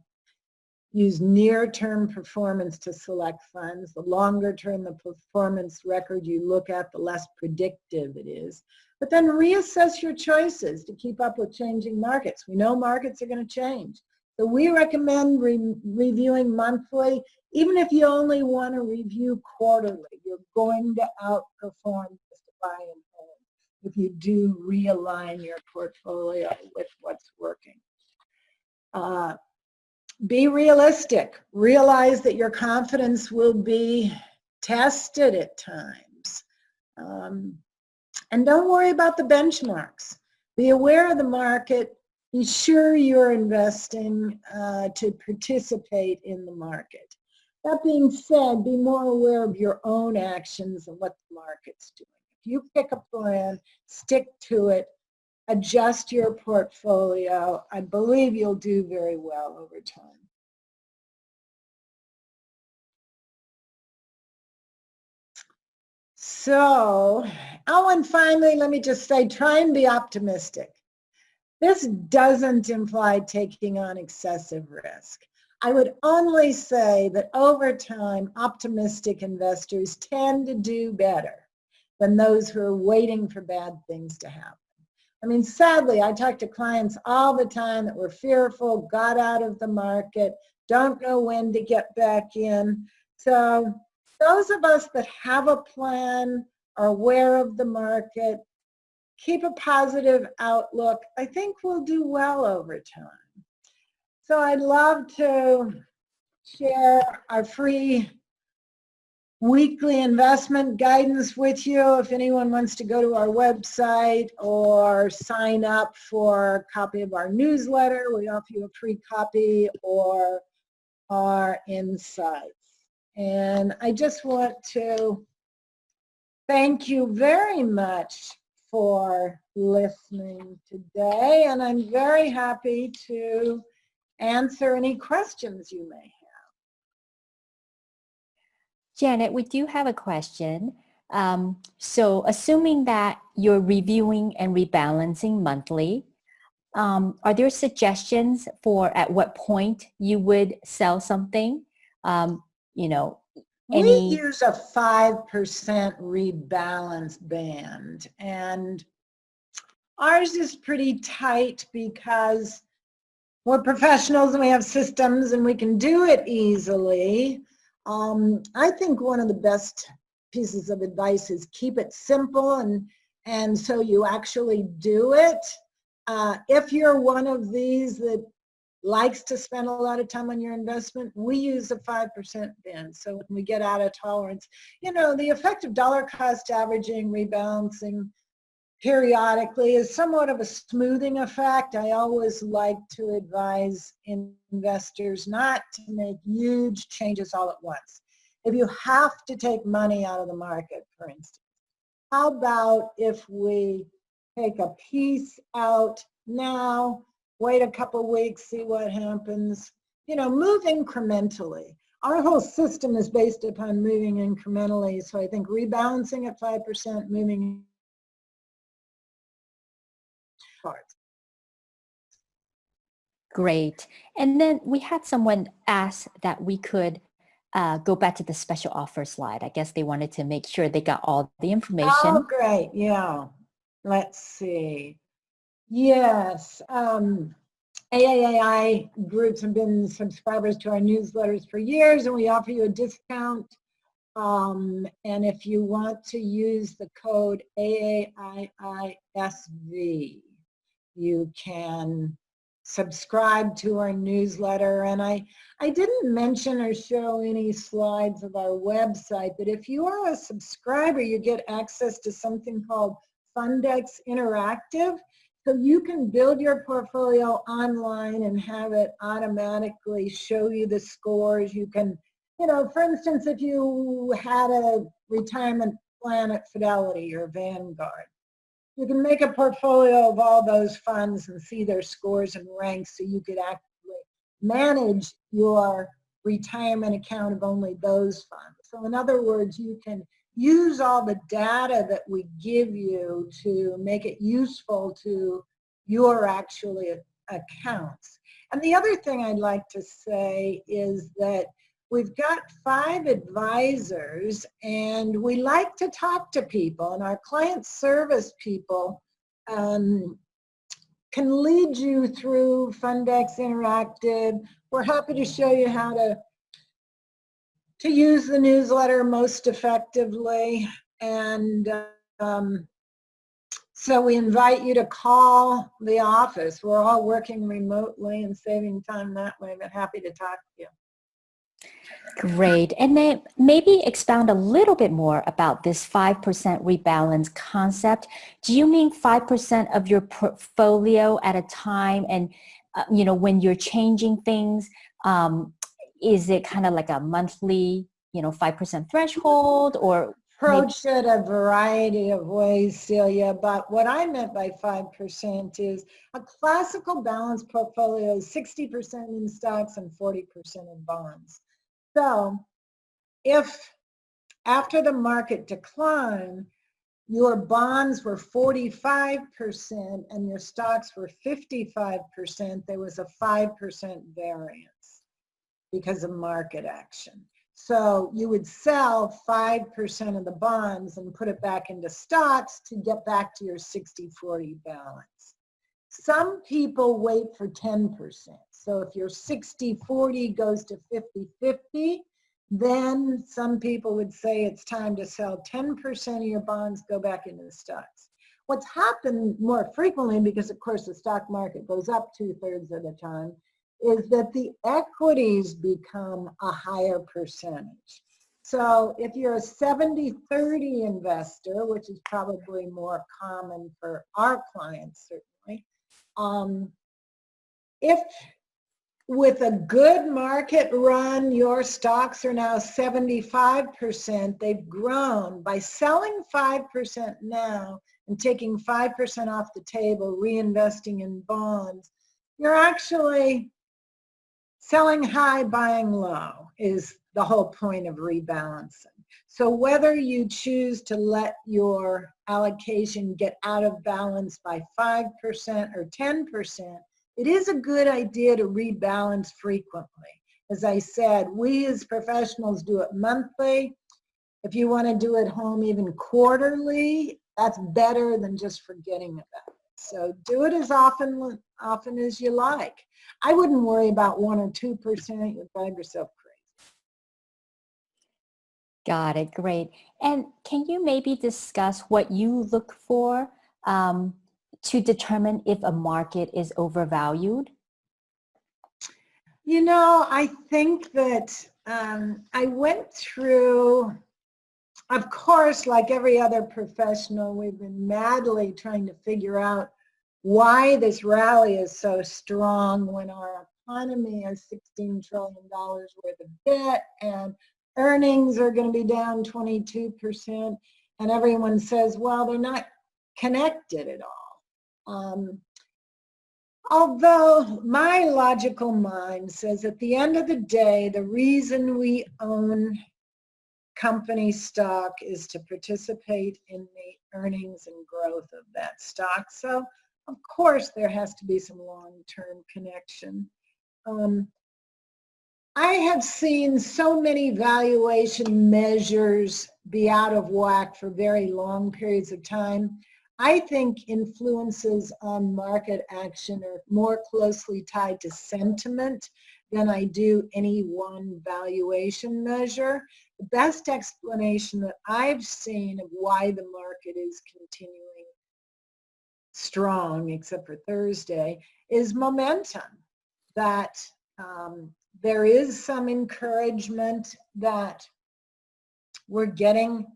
Use near-term performance to select funds. The longer term the performance record you look at, the less predictive it is. But then reassess your choices to keep up with changing markets. We know markets are going to change. So we recommend reviewing monthly. Even if you only want to review quarterly, you're going to outperform just a buy and hold if you do realign your portfolio with what's working. Be realistic. Realize that your confidence will be tested at times. And don't worry about the benchmarks. Be aware of the market. Be sure you're investing to participate in the market. That being said, be more aware of your own actions and what the market's doing. If you pick a plan, stick to it, adjust your portfolio, I believe you'll do very well over time. So, and finally, let me just say, try and be optimistic. This doesn't imply taking on excessive risk. I would only say that over time, optimistic investors tend to do better than those who are waiting for bad things to happen. I mean, sadly, I talk to clients all the time that were fearful, got out of the market, don't know when to get back in. So those of us that have a plan, are aware of the market, keep a positive outlook, I think we'll do well over time. So I'd love to share our free weekly investment guidance with you. If anyone wants to go to our website or sign up for a copy of our newsletter, we offer you a free copy, or our insights. And I just want to thank you very much for listening today, and I'm very happy to answer any questions you may have. Janet, we do have a question. So assuming that you're reviewing and rebalancing monthly, are there suggestions for at what point you would sell something? We use a 5% rebalance band, and ours is pretty tight because we're professionals and we have systems and we can do it easily. I think one of the best pieces of advice is keep it simple, and so you actually do it. If you're one of these that likes to spend a lot of time on your investment, we use a 5% band. So when we get out of tolerance, the effect of dollar cost averaging, rebalancing periodically is somewhat of a smoothing effect. I always like to advise investors not to make huge changes all at once. If you have to take money out of the market, for instance, how about if we take a piece out now, wait a couple weeks, see what happens, move incrementally. Our whole system is based upon moving incrementally, so I think rebalancing at 5%, moving parts. Great. And then we had someone ask that we could go back to the special offer slide. I guess they wanted to make sure they got all the information. Oh, great. Yeah. Let's see. Yes. AAII groups have been subscribers to our newsletters for years, and we offer you a discount. And if you want to use the code AAIISV, you can subscribe to our newsletter. And I didn't mention or show any slides of our website, but if you are a subscriber, you get access to something called FundX Interactive. So you can build your portfolio online and have it automatically show you the scores. You can, for instance, if you had a retirement plan at Fidelity or Vanguard, you can make a portfolio of all those funds and see their scores and ranks, so you could actually manage your retirement account of only those funds. So in other words, you can use all the data that we give you to make it useful to your actually accounts. And the other thing I'd like to say is that we've got 5 advisors, and we like to talk to people, and our client service people can lead you through FundX Interactive. We're happy to show you how to use the newsletter most effectively. And so we invite you to call the office. We're all working remotely and saving time that way, but happy to talk to you. Great. And then maybe expound a little bit more about this 5% rebalance concept. Do you mean 5% of your portfolio at a time? And, when you're changing things, is it kind of like a monthly, 5% threshold, or? Approach it a variety of ways, Celia, but what I meant by 5% is a classical balanced portfolio is 60% in stocks and 40% in bonds. So if after the market decline, your bonds were 45% and your stocks were 55%, there was a 5% variance because of market action. So you would sell 5% of the bonds and put it back into stocks to get back to your 60-40 balance. Some people wait for 10%. So if your 60-40 goes to 50-50, then some people would say it's time to sell 10% of your bonds, go back into the stocks. What's happened more frequently, because of course the stock market goes up 2/3 of the time, is that the equities become a higher percentage. So if you're a 70-30 investor, which is probably more common for our clients certainly, if with a good market run, your stocks are now 75%, they've grown. By selling 5% now and taking 5% off the table, reinvesting in bonds, you're actually selling high, buying low is the whole point of rebalancing. So whether you choose to let your allocation get out of balance by 5% or 10%, it is a good idea to rebalance frequently. As I said, we as professionals do it monthly. If you want to do it home even quarterly, that's better than just forgetting about it. So do it as often as you like. I wouldn't worry about 1 or 2%. You'd drive yourself crazy. Got it. Great. And can you maybe discuss what you look for to determine if a market is overvalued? I think that I went through, of course, like every other professional, we've been madly trying to figure out why this rally is so strong when our economy has $16 trillion worth of debt and earnings are going to be down 22%. And everyone says, well, they're not connected at all. Although my logical mind says at the end of the day, the reason we own company stock is to participate in the earnings and growth of that stock. So of course there has to be some long-term connection. I have seen so many valuation measures be out of whack for very long periods of time. I think influences on market action are more closely tied to sentiment than I do any one valuation measure. The best explanation that I've seen of why the market is continuing strong, except for Thursday, is momentum. That there is some encouragement that we're getting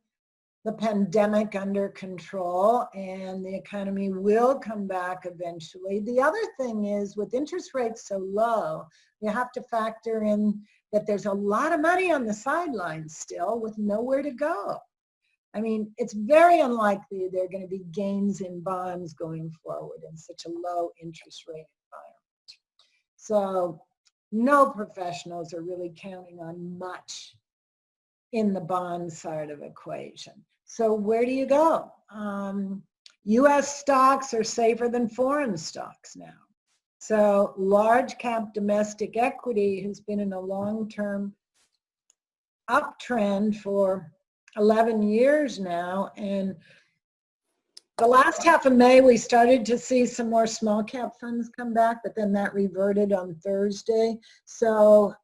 the pandemic under control and the economy will come back eventually. The other thing is, with interest rates so low, you have to factor in that there's a lot of money on the sidelines still with nowhere to go. I mean, it's very unlikely there are going to be gains in bonds going forward in such a low interest rate environment. So no professionals are really counting on much in the bond side of the equation. So where do you go? U.S. stocks are safer than foreign stocks now. So large cap domestic equity has been in a long-term uptrend for 11 years now. And the last half of May, we started to see some more small cap funds come back, but then that reverted on Thursday. So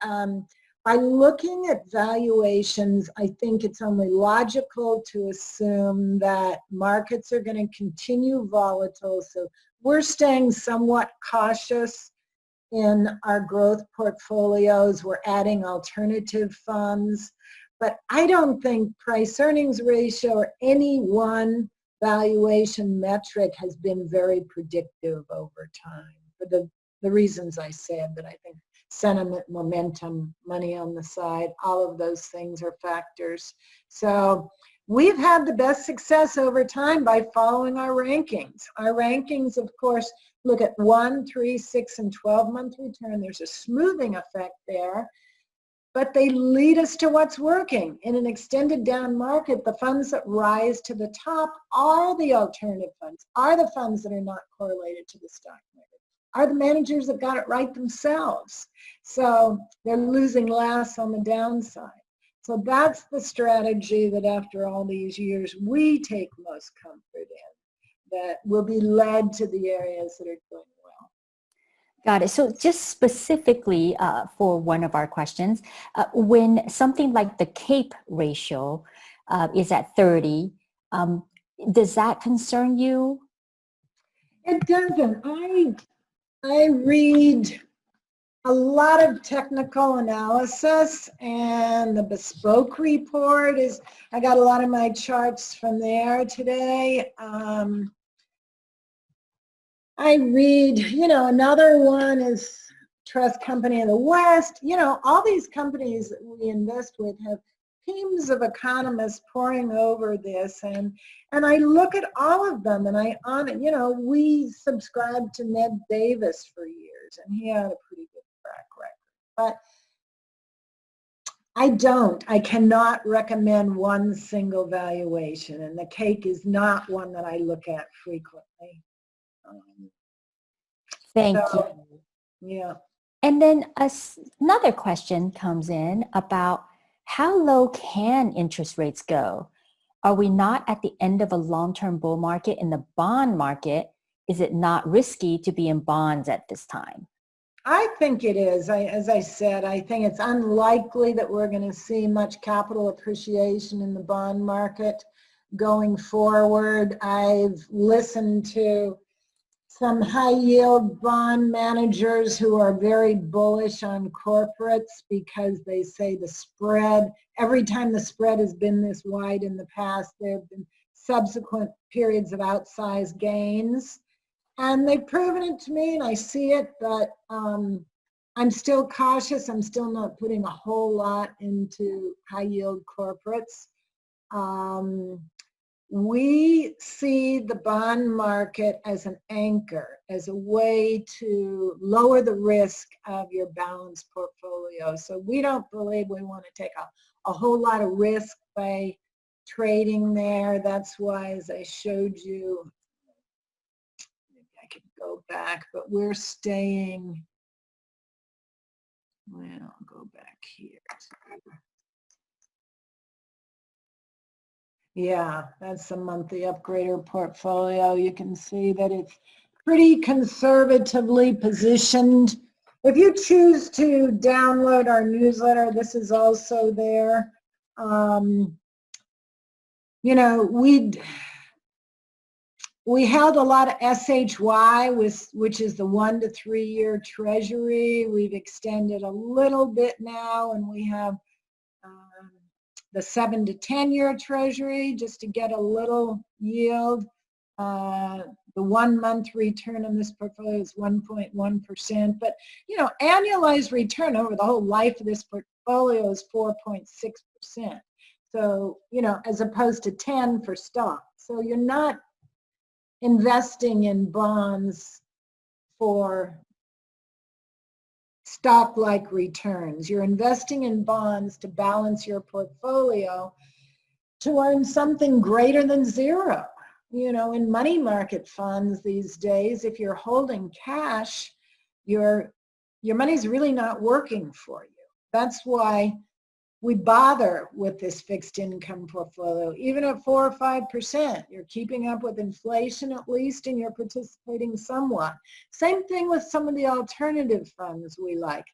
by looking at valuations, I think it's only logical to assume that markets are going to continue volatile. So we're staying somewhat cautious in our growth portfolios. We're adding alternative funds. But I don't think price earnings ratio or any one valuation metric has been very predictive over time for the reasons I said, that I think sentiment, momentum, money on the side, all of those things are factors. So we've had the best success over time by following our rankings. Our rankings, of course, look at 1, 3, 6, and 12-month return. There's a smoothing effect there, but they lead us to what's working. In an extended down market, the funds that rise to the top are the alternative funds, are the funds that are not correlated to the stock market, are the managers that got it right themselves. So they're losing less on the downside. So that's the strategy that after all these years, we take most comfort in, that will be led to the areas that are doing well. Got it. So just specifically for one of our questions, when something like the CAPE ratio is at 30, does that concern you? It doesn't. I read a lot of technical analysis, and the bespoke report is, I got a lot of my charts from there today. I read, another one is Trust Company of the West. All these companies that we invest with have teams of economists poring over this, and I look at all of them, and I honor, we subscribed to Ned Davis for years, and he had a pretty good track record. But I cannot recommend one single valuation, and the cake is not one that I look at frequently. Thank you. Yeah. And then another question comes in about how low can interest rates go? Are we not at the end of a long-term bull market in the bond market? Is it not risky to be in bonds at this time? I think it is. As I said, I think it's unlikely that we're going to see much capital appreciation in the bond market going forward. I've listened to some high-yield bond managers who are very bullish on corporates because they say the spread, every time the spread has been this wide in the past, there have been subsequent periods of outsized gains. And they've proven it to me, and I see it, but I'm still cautious. I'm still not putting a whole lot into high-yield corporates. we see the bond market as an anchor, as a way to lower the risk of your balanced portfolio. So we don't believe we want to take a whole lot of risk by trading there. That's why, as I showed you, maybe I could go back, but we're staying, well, I'll go back here. Yeah, that's a monthly upgrader portfolio. You can see that it's pretty conservatively positioned. If you choose to download our newsletter, this is also there. You know, we held a lot of SHY, which is the 1 to 3 year treasury. We've extended a little bit now, and we have the 7 to 10 year treasury just to get a little yield. The 1 month return on this portfolio is 1.1%, but you know, annualized return over the whole life of this portfolio is 4.6%. So, you know, as opposed to 10 for stock. So you're not investing in bonds for stock-like returns. You're investing in bonds to balance your portfolio to earn something greater than zero. You know, in money market funds these days, if you're holding cash, your money's really not working for you. That's why we bother with this fixed income portfolio. Even at 4 or 5%, you're keeping up with inflation at least, and you're participating somewhat. Same thing with some of the alternative funds we like.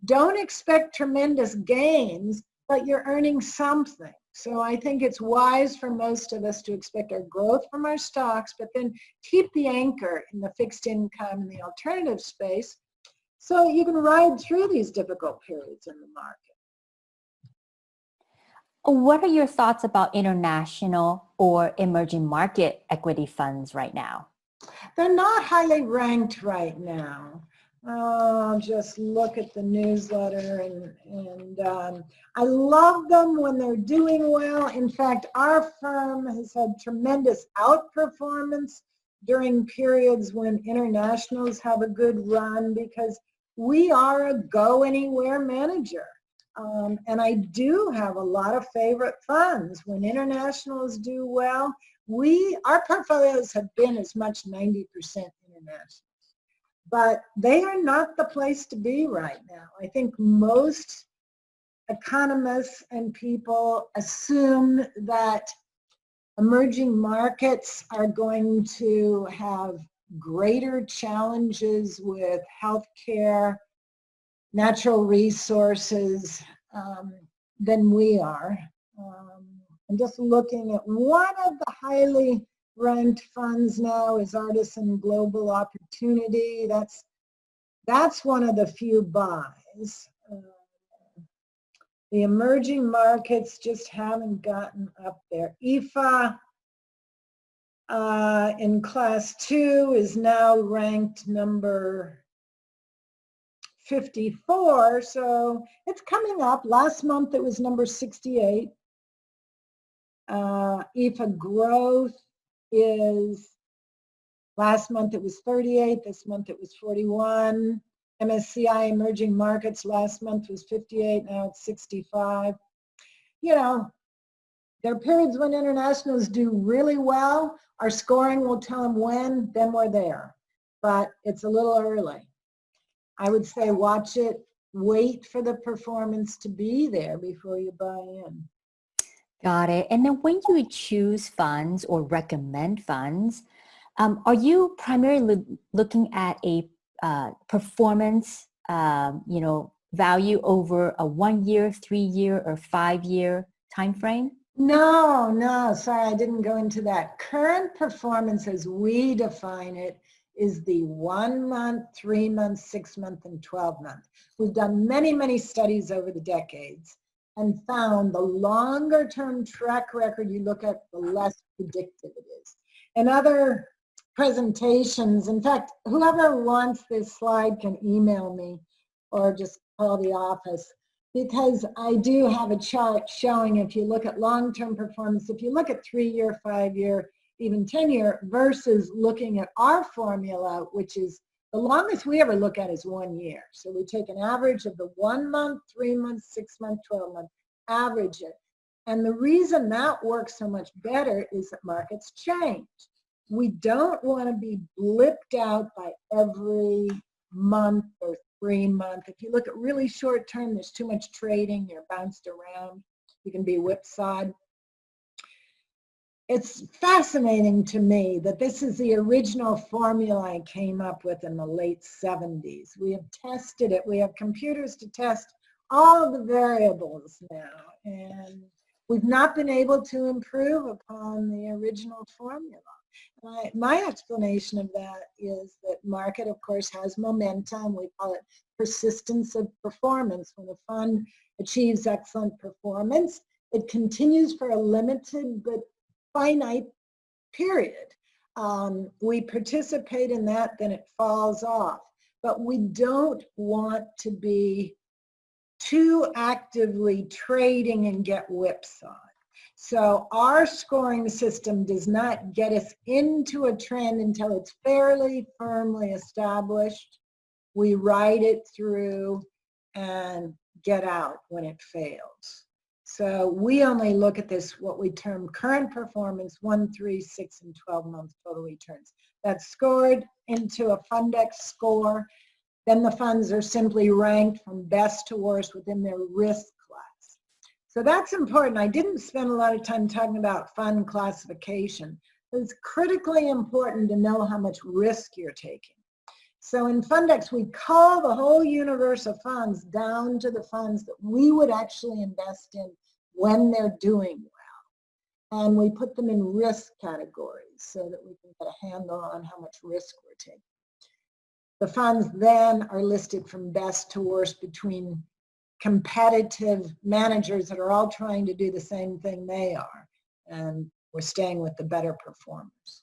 Don't expect tremendous gains, but you're earning something. So I think it's wise for most of us to expect our growth from our stocks, but then keep the anchor in the fixed income and the alternative space so you can ride through these difficult periods in the market. What are your thoughts about international or emerging market equity funds right now? They're not highly ranked right now. Just look at the newsletter, and I love them when they're doing well. In fact, our firm has had tremendous outperformance during periods when internationals have a good run because we are a go-anywhere manager. And I do have a lot of favorite funds. When internationals do well, our portfolios have been as much 90% international. But they are not the place to be right now. I think most economists and people assume that emerging markets are going to have greater challenges with healthcare, natural resources than we are. I'm just looking at one of the highly ranked funds now is Artisan Global Opportunity. That's one of the few buys. The emerging markets just haven't gotten up there. IFA in class 2 is now ranked number 54, so it's coming up. Last month it was number 68. IFA Growth is, last month it was 38, this month it was 41. MSCI Emerging Markets last month was 58, now it's 65. You know, there are periods when internationals do really well. Our scoring will tell them when, then we're there. But it's a little early. I would say watch it, wait for the performance to be there before you buy in. Got it. And then when you choose funds or recommend funds, are you primarily looking at a performance, value over a 1 year, 3 year, or 5 year time frame? No, sorry, I didn't go into that. Current performance as we define it is the 1 month, 3 month, 6 month, and 12 month. We've done many, many studies over the decades and found the longer term track record you look at, the less predictive it is. And other presentations, in fact, whoever wants this slide can email me or just call the office. because I do have a chart showing if you look at long-term performance, if you look at 3-year, 5-year, even 10-year versus looking at our formula, which is the longest we ever look at is 1 year. So we take an average of the 1 month, 3 months, 6 month, 12 month, average it. And the reason that works so much better is that markets change. We don't want to be blipped out by every month or 3 month. If you look at really short term, there's too much trading, you're bounced around, you can be whipsawed. It's fascinating to me that this is the original formula I came up with in the late 70s. We have tested it. We have computers to test all of the variables now, and we've not been able to improve upon the original formula. My explanation of that is that market, of course, has momentum. We call it persistence of performance. When a fund achieves excellent performance, it continues for a limited but finite period. We participate in that, then it falls off. But we don't want to be too actively trading and get whipsawed. So our scoring system does not get us into a trend until it's fairly firmly established. We ride it through and get out when it fails. So we only look at this, what we term current performance, 1, 3, 6, and 12 month total returns. That's scored into a FundX score. Then the funds are simply ranked from best to worst within their risk class. So that's important. I didn't spend a lot of time talking about fund classification. It's critically important to know how much risk you're taking. So in FundX, we call the whole universe of funds down to the funds that we would actually invest in when they're doing well. And we put them in risk categories so that we can get a handle on how much risk we're taking. The funds then are listed from best to worst between competitive managers that are all trying to do the same thing they are. And we're staying with the better performers.